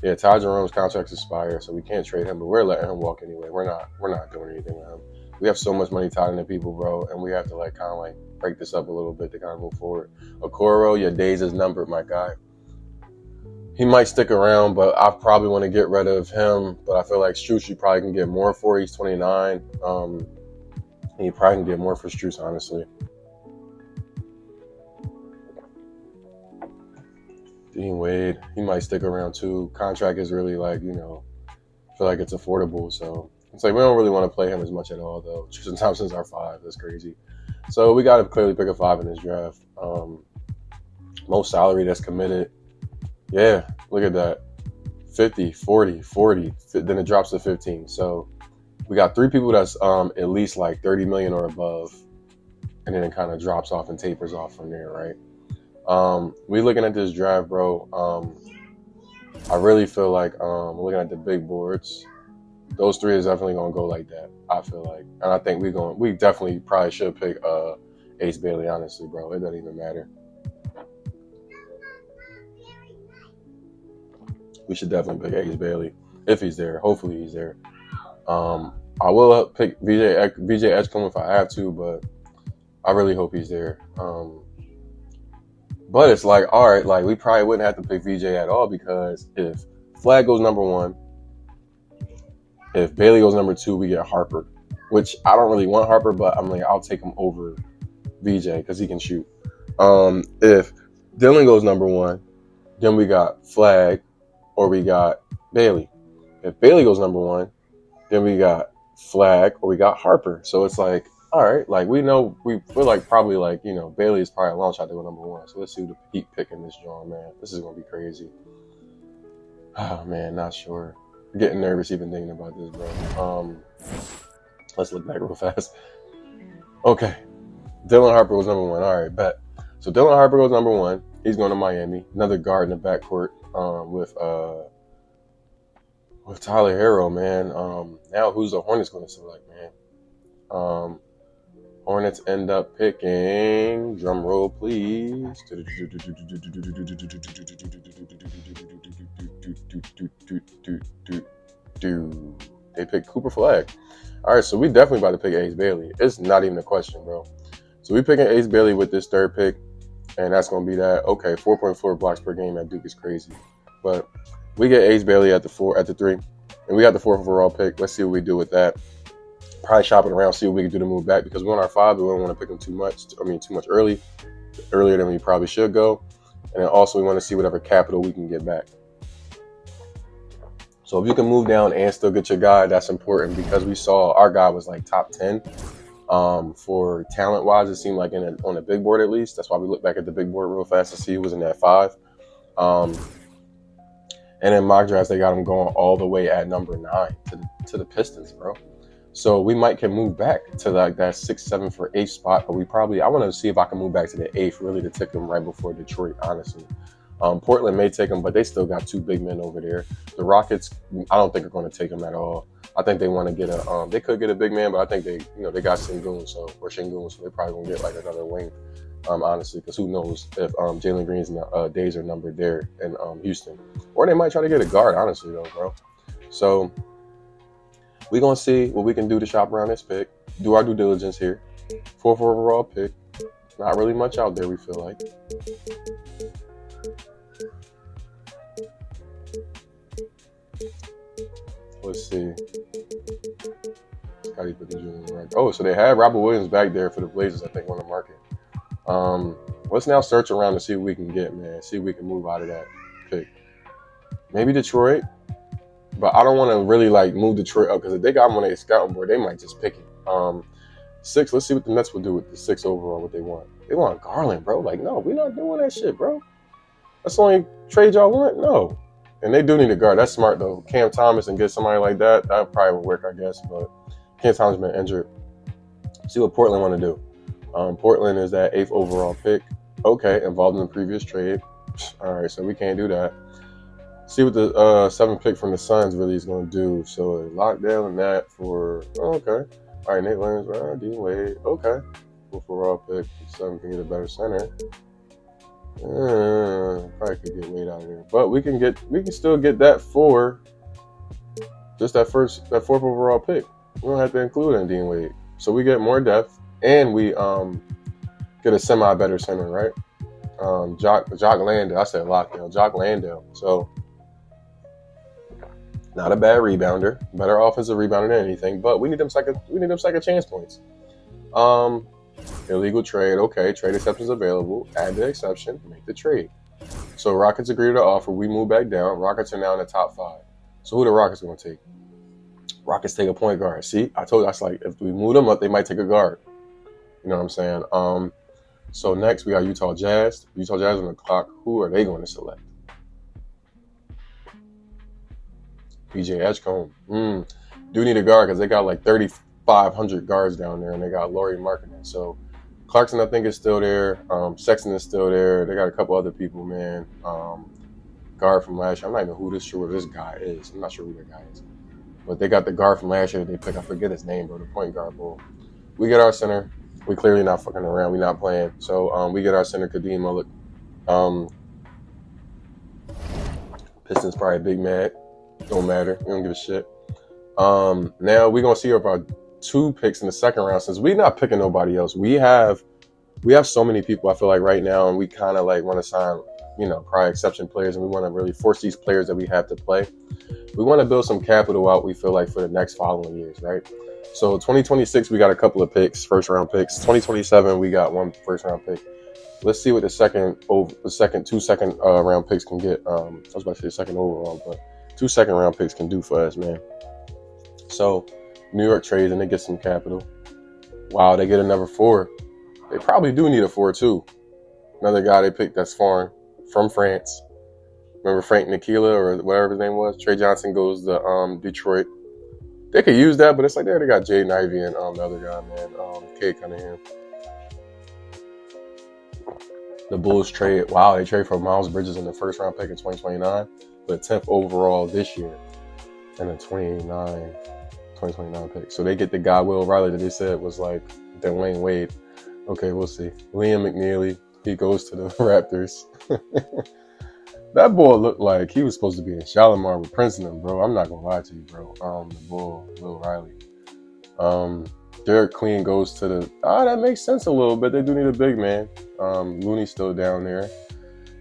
Yeah, Ty Jerome's contract's expired, so we can't trade him, but we're letting him walk anyway. We're not doing anything with him. We have so much money tied into people, bro, and we have to like kind of like break this up a little bit to kind of move forward. Okoro, your days is numbered, my guy. He might stick around, but I probably want to get rid of him. But I feel like Strus, you probably can get more for. He's 29. And you probably can get more for Strus, honestly. Dean Wade, he might stick around too. Contract is really like, you know, I feel like it's affordable. So it's like we don't really want to play him as much at all, though. Tristan Thompson's our 5. That's crazy. So we got to clearly pick a 5 in this draft. Most salary that's committed. Yeah, look at that. 50, 40, 40. Then it drops to 15. So we got 3 people that's at least like 30 million or above. And then it kind of drops off and tapers off from there, right? We looking at this draft, bro. I really feel like we're looking at the big boards. Those 3 is definitely gonna go like that. I feel like, and I think we definitely probably should pick Ace Bailey. Honestly, bro, it doesn't even matter. We should definitely pick Ace Bailey if he's there. Hopefully he's there. I will pick VJ Edgecombe if I have to, but I really hope he's there. But it's like, all right, like we probably wouldn't have to pick VJ at all because if Flag goes number 1, if Bailey goes number 2, we get Harper, which I don't really want Harper, but I'm like, I'll take him over VJ because he can shoot. If Dylan goes number 1, then we got Flag or we got Bailey. If Bailey goes number 1, then we got Flag or we got Harper. So it's like, all right, like we're like probably like, you know, Bailey is probably a long shot to go number 1. So let's see who the Heat pick in this draw, man. This is gonna be crazy. Oh man, not sure. I'm getting nervous even thinking about this, bro. Let's look back real fast. Okay, Dylan Harper was number 1. All right, bet. So Dylan Harper goes number 1. He's going to Miami. Another guard in the backcourt with Tyler Hero, man. Now who's the Hornets going to select, man? Hornets end up picking, drum roll please. They picked Cooper Flag. All right, so we definitely about to pick Ace Bailey. It's not even a question, bro. So we picking Ace Bailey with this 3rd pick, and that's going to be that. Okay, 4.4 blocks per game at Duke is crazy. But we get Ace Bailey at the 3, and we got the 4th overall pick. Let's see what we do with that. Probably shopping around, see what we can do to move back because we're on our 5, but we don't want to pick them too much earlier than we probably should go. And then also we want to see whatever capital we can get back. So if you can move down and still get your guy, that's important because we saw our guy was like top 10 for talent wise. It seemed like on the big board at least. That's why we look back at the big board real fast to see who was in that 5. And And in mock drafts, they got him going all the way at number 9 to the Pistons, bro. So we can move back to like that 6th, 7th, or 8th spot. But I want to see if I can move back to the 8th, really, to take him right before Detroit, honestly. Portland may take him, but they still got 2 big men over there. The Rockets, I don't think are going to take him at all. I think they want to get they could get a big man, but I think they got Sengun, so they probably gonna get like another wing, honestly, because who knows if Jalen Green's days are numbered there in Houston, or they might try to get a guard, honestly, though, bro. So we're gonna see what we can do to shop around this pick, do our due diligence here. 4th overall pick, not really much out there, we feel like. Let's see. Scotty put the junior right. Oh, so they had Robert Williams back there for the Blazers, I think, on the market. Let's now search around to see what we can get, man. See if we can move out of that pick. Maybe Detroit, but I don't want to really like move Detroit up, because if they got him on their scouting board, they might just pick it. 6. Let's see what the Nets will do with the 6 overall. What they want? They want Garland, bro. Like, no, we're not doing that shit, bro. That's the only trade y'all want. No. And they do need a guard. That's smart, though. Cam Thomas and get somebody like that, that probably would work, I guess. But Cam Thomas been injured. See what Portland want to do. Portland is that 8th overall pick. Okay, involved in the previous trade. All right, so we can't do that. See what the 7th pick from the Suns really is going to do. So lock down on that for, okay. All right, Nate Williams, Dean Wade. Okay. 4th overall pick. 7 can get a better center. Probably could get Wade out of there, but we can still get that for just that 4th overall pick. We don't have to include in Dean Wade, so we get more depth and we get a semi better center, right? Jock Landale. I said lockdown. Jock Landale. So not a bad rebounder, better offensive rebounder than anything, but we need them second chance points. Illegal trade. Okay, trade exceptions available. Add the exception. Make the trade. So Rockets agree to the offer. We move back down. Rockets are now in the top 5. So who the Rockets going to take? Rockets take a point guard. See, I told you, that's like, if we move them up, they might take a guard. You know what I'm saying? So next we got Utah Jazz. Utah Jazz on the clock. Who are they going to select? PJ Edgecombe. Do need a guard because they got like 3,500 guards down there, and they got Lauri Markkanen. So Clarkson, I think, is still there. Sexton is still there. They got a couple other people, man. Guard from last year. I'm not even sure who this guy is. I'm not sure who that guy is. But they got the guard from last year that they picked. I forget his name, bro. The point guard, bull. We get our center. We clearly not fucking around. We not playing. So we get our center, Kadeem Mullet. Pistons probably big mad. Don't matter. We don't give a shit. Now we're gonna see about 2 picks in the second round, since we're not picking nobody else. We have so many people, I feel like, right now, and we kind of like want to sign, prior exception players, and we want to really force these players that we have to play. We want to build some capital out, we feel like, for the next following years, right? So 2026, we got a couple of picks, first round picks. 2027, we got 1 first round pick. Let's see what the two second round picks can get. I was about to say second overall, but 2 second round picks can do for us, man. So New York trades and they get some capital. Wow, they get another 4. They probably do need a 4 too. Another guy they picked that's foreign, from France. Remember Frank Nikila or whatever his name was? Trey Johnson goes to Detroit. They could use that, but it's like they got Jaden Ivey and the other guy, man, Cade Cunningham. The Bulls trade. Wow, they trade for Miles Bridges in the first round pick in 2029, but 10th overall this year, and a 2029 pick. So they get the guy Will Riley that they said was like Dwayne Wade. Okay, we'll see. Liam McNeely, he goes to the Raptors. That boy looked like he was supposed to be in Shalimar with Princeton, bro. I'm not gonna lie to you, bro. The bull, Will Riley. Derek Queen goes to the. That makes sense a little bit. They do need a big man. Looney's still down there.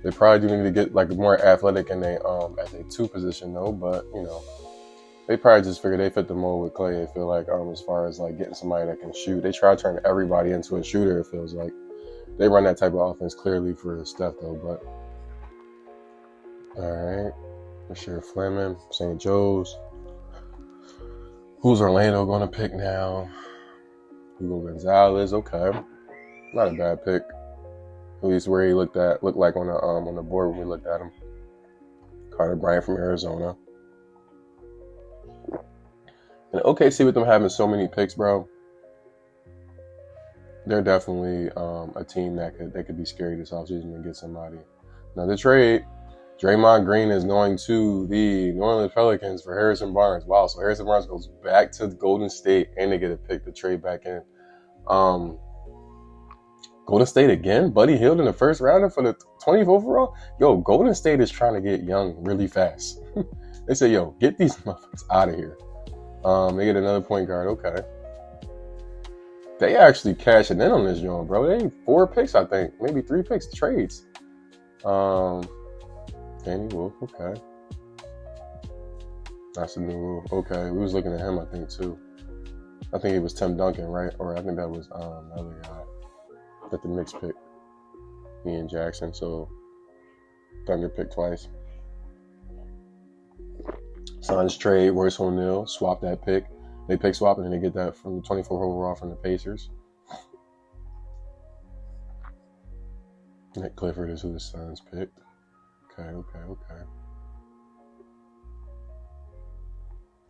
They probably do need to get like more athletic in they at their 2 position though. But they probably just figure they fit the mold with Clay. I feel like as far as like getting somebody that can shoot. They try to turn everybody into a shooter. It feels like they run that type of offense clearly for Steph though. But all right, Rasheed Fleming, St. Joe's. Who's Orlando going to pick now? Hugo Gonzalez. Okay, not a bad pick. At least where he looked like on the board when we looked at him. Carter Bryant from Arizona. And OKC with them having so many picks, bro, they're definitely a team that could be scary this offseason and get somebody. Now the trade, Draymond Green is going to the New Orleans Pelicans for Harrison Barnes. Wow, so Harrison Barnes goes back to Golden State and they get a pick to trade back in. Golden State again? Buddy Hield in the first rounder for the 20th overall? Yo, Golden State is trying to get young really fast. They say, yo, get these motherfuckers out of here. They get another point guard. Okay. They actually cashing in on this joint, bro. They ain't 4 picks, I think. Maybe 3 picks, trades. Danny Wolf, okay. That's a new rule. Okay, we was looking at him, I think, too. I think it was Tim Duncan, right? Or I think that was the other guy. That the Knicks pick. Ian Jackson, so Thunder picked twice. Suns trade Royce O'Neal, swap that pick. They pick swap and then they get that from the 24th overall from the Pacers. Nick Clifford is who the Suns picked. Okay.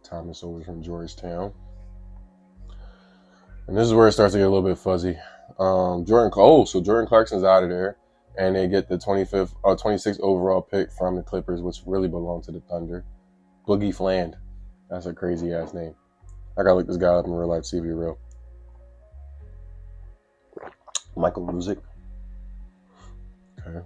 Thomas over from Georgetown. And this is where it starts to get a little bit fuzzy. Jordan Clarkson's out of there, and they get the 26th overall pick from the Clippers, which really belonged to the Thunder. Boogie Fland. That's a crazy ass name. I gotta look this guy up in real life, see if he's real. Michael Ruzick. Okay.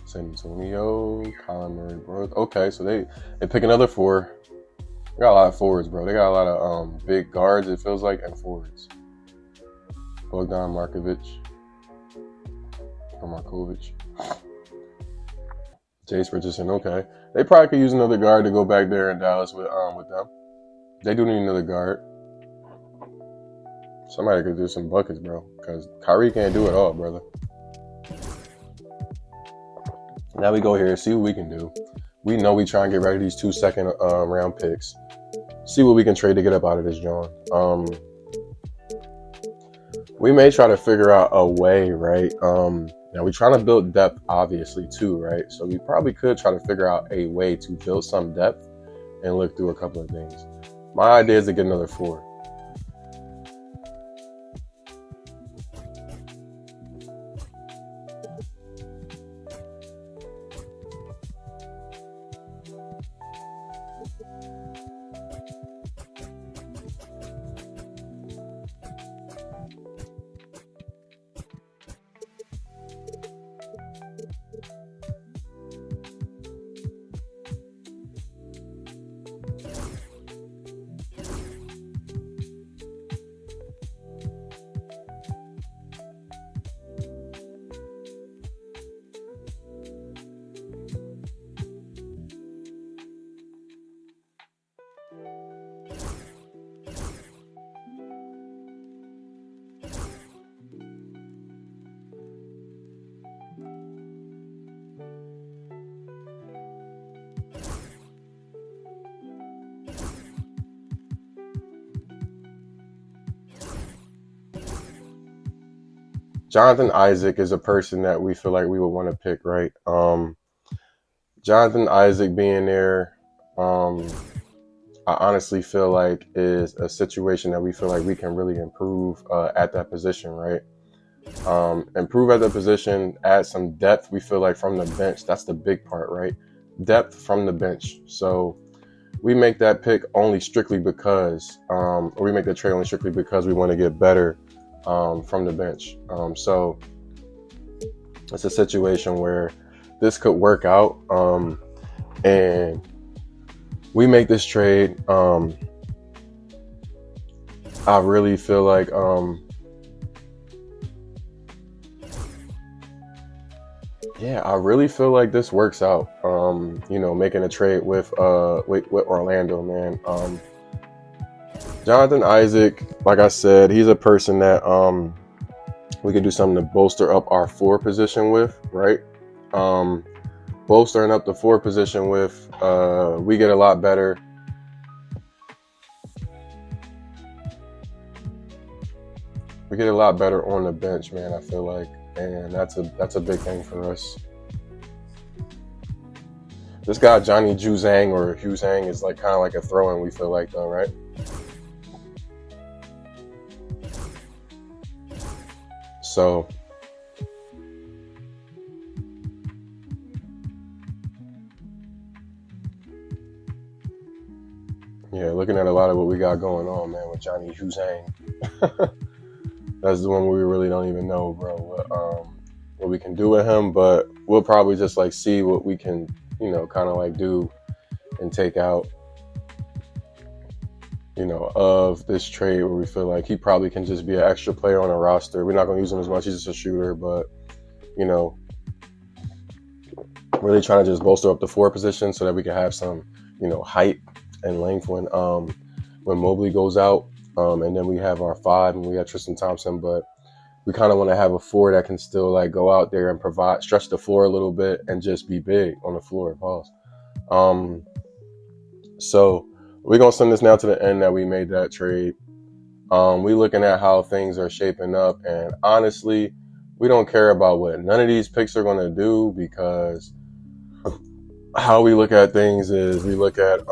San Antonio, Colin Murray, bro. Okay, so they pick another 4. They got a lot of forwards, bro. They got a lot of big guards, it feels like, and forwards. Bogdan Markovic. Jace Richardson, okay. They probably could use another guard to go back there in Dallas with them. They do need another guard. Somebody could do some buckets, bro, because Kyrie can't do it all, brother. Now we go here, see what we can do. We know we try and get rid of these 2 second round picks. See what we can trade to get up out of this, John. We may try to figure out a way, right? Now we're trying to build depth, obviously, too, right? So we probably could try to figure out a way to build some depth and look through a couple of things. My idea is to get another 4. Jonathan Isaac is a person that we feel like we would want to pick, right? Jonathan Isaac being there, I honestly feel like is a situation that we feel like we can really improve at that position, right? Improve at the position, add some depth. We feel like from the bench, that's the big part, right? Depth from the bench. So we make that pick only strictly because, or we make that trade only strictly because we want to get better from the bench. So it's a situation where this could work out, and we make this trade. I really feel like I really feel like this works out. Making a trade with Orlando, man. Jonathan Isaac, like I said, he's a person that we could do something to bolster up our 4 position with, right? Bolstering up the 4 position with, we get a lot better. We get a lot better on the bench, man, I feel like. And that's a big thing for us. This guy Johnny Juzang or Huzang is like kind of like a throw-in. We feel like though, right? So yeah, looking at a lot of what we got going on, man, with Johnny Huzang. That's the one we really don't even know, bro, what we can do with him, but we'll probably just like see what we can, you know, kind of like do and take out, you know, of this trade where we feel like he probably can just be an extra player on a roster. We're not going to use him as much. He's just a shooter, but, you know, really trying to just bolster up the 4 position so that we can have some, you know, height and length when Mobley goes out. And then we have our 5 and we have Tristan Thompson, but we kind of want to have a 4 that can still like go out there and provide, stretch the floor a little bit and just be big on the floor. Pause. So we're going to send this now to the end that we made that trade. We looking at how things are shaping up, and honestly, we don't care about what none of these picks are going to do, because how we look at things is we look at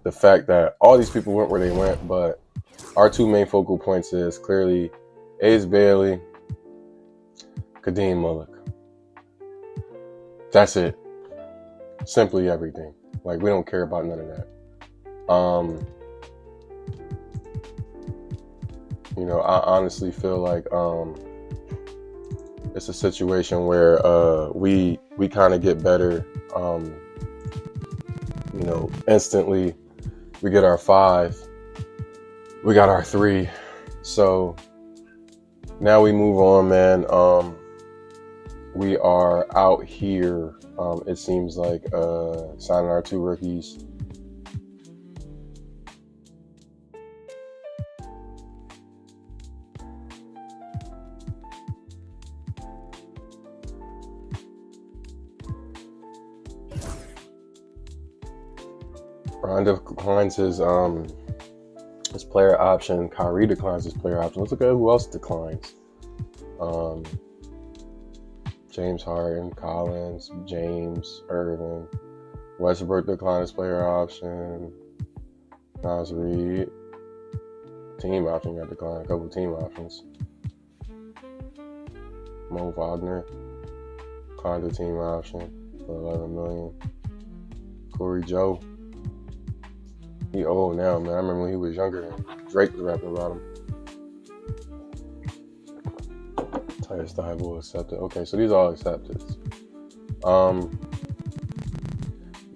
the fact that all these people went where they went, but our 2 main focal points is clearly Ace Bailey, Kadeem Mullock. That's it. Simply everything. Like, we don't care about none of that. You know, I honestly feel like it's a situation where we kind of get better. You know, instantly we get our 5, we got our 3. So now we move on, man. We are out here. It seems like signing our 2 rookies. Ron declines his player option. Kyrie declines his player option. Let's look at who else declines. James Harden, Collins, James, Irvin. Westbrook declined his player option. Nas Reed. Team option got declined. A couple team options. Mo Wagner declined the team option for $11 million. Corey Joe. He old now, man. I remember when he was younger and Drake was rapping about him. Titus Thibault accepted. Okay, so these are all accepted.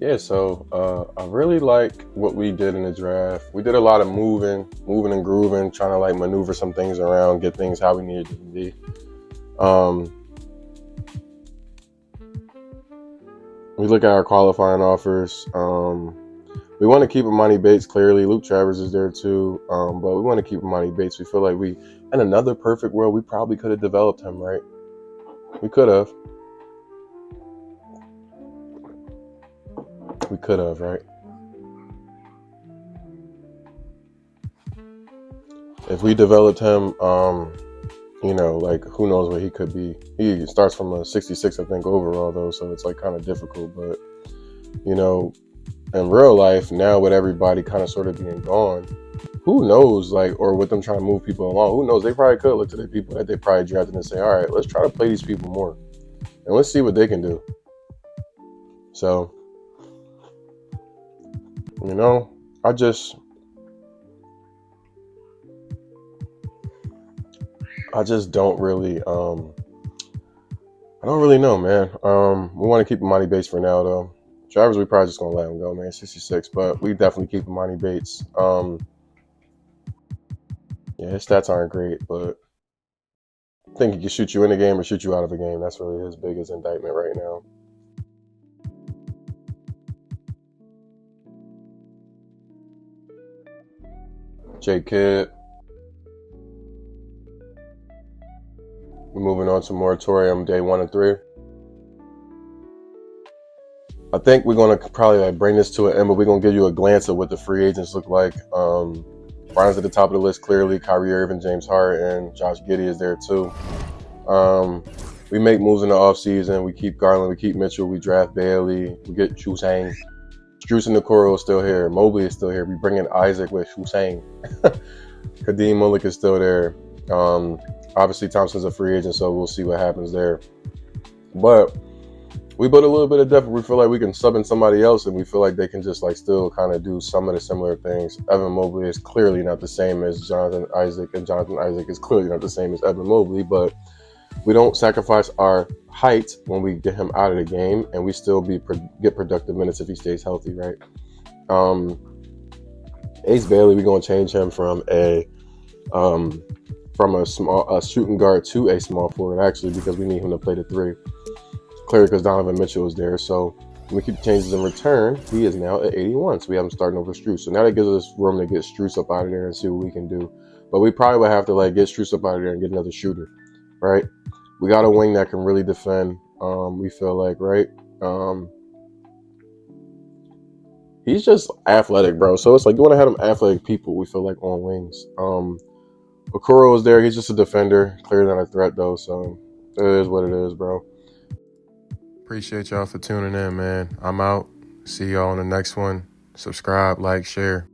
Yeah, so I really like what we did in the draft. We did a lot of moving and grooving, trying to like maneuver some things around, get things how we needed it to be. We look at our qualifying offers. We want to keep Imani Bates, clearly. Luke Travers is there too, but we want to keep Imani Bates. We feel like in another perfect world, we probably could have developed him, right? We could have. We could have, right? If we developed him, you know, like, who knows what he could be. He starts from a 66, I think, overall, though, so it's, like, kind of difficult. But, you know, in real life, now with everybody kind of sort of being gone, who knows, like, or with them trying to move people along, who knows? They probably could look to the people that they probably drafted and say, all right, let's try to play these people more. And let's see what they can do. So, you know, I just don't really, I don't really know, man. We want to keep Imani Bates for now, though. Travers, we probably just going to let him go, man. 66, but we definitely keep Imani Bates. Yeah, his stats aren't great, but I think he can shoot you in the game or shoot you out of a game. That's really his biggest indictment right now. Jake Kidd. We're moving on to moratorium day 1 and 3. I think we're going to probably like bring this to an end, but we're going to give you a glance of what the free agents look like. Brian's at the top of the list, clearly. Kyrie Irving, James Harden, Josh Giddey is there too. we make moves in the offseason. We keep Garland, we keep Mitchell, we draft Bailey, we get Chusang. Strus and Okoro is still here. Mobley is still here. We bring in Isaac with Chusang. Kadeem Mullick is still there. Obviously, Thompson's a free agent, so we'll see what happens there. But we put a little bit of depth. We feel like we can sub in somebody else, and we feel like they can just like still kind of do some of the similar things. Evan Mobley is clearly not the same as Jonathan Isaac, and Jonathan Isaac is clearly not the same as Evan Mobley, but we don't sacrifice our height when we get him out of the game, and we still get productive minutes if he stays healthy, right? Ace Bailey, we're gonna change him from a shooting guard to a small forward, actually, because we need him to play the 3. Clearly, because Donovan Mitchell is there. So when we keep changes in return, he is now at 81. So we have him starting over Strus. So now that gives us room to get Strus up out of there and see what we can do. But we probably would have to like get Strus up out of there and get another shooter, right? We got a wing that can really defend. We feel like, right? He's just athletic, bro. So it's like you want to have them athletic people, we feel like, on wings. Okoro is there. He's just a defender. Clearly not a threat, though. So it is what it is, bro. Appreciate y'all for tuning in, man. I'm out. See y'all on the next one. Subscribe, like, share.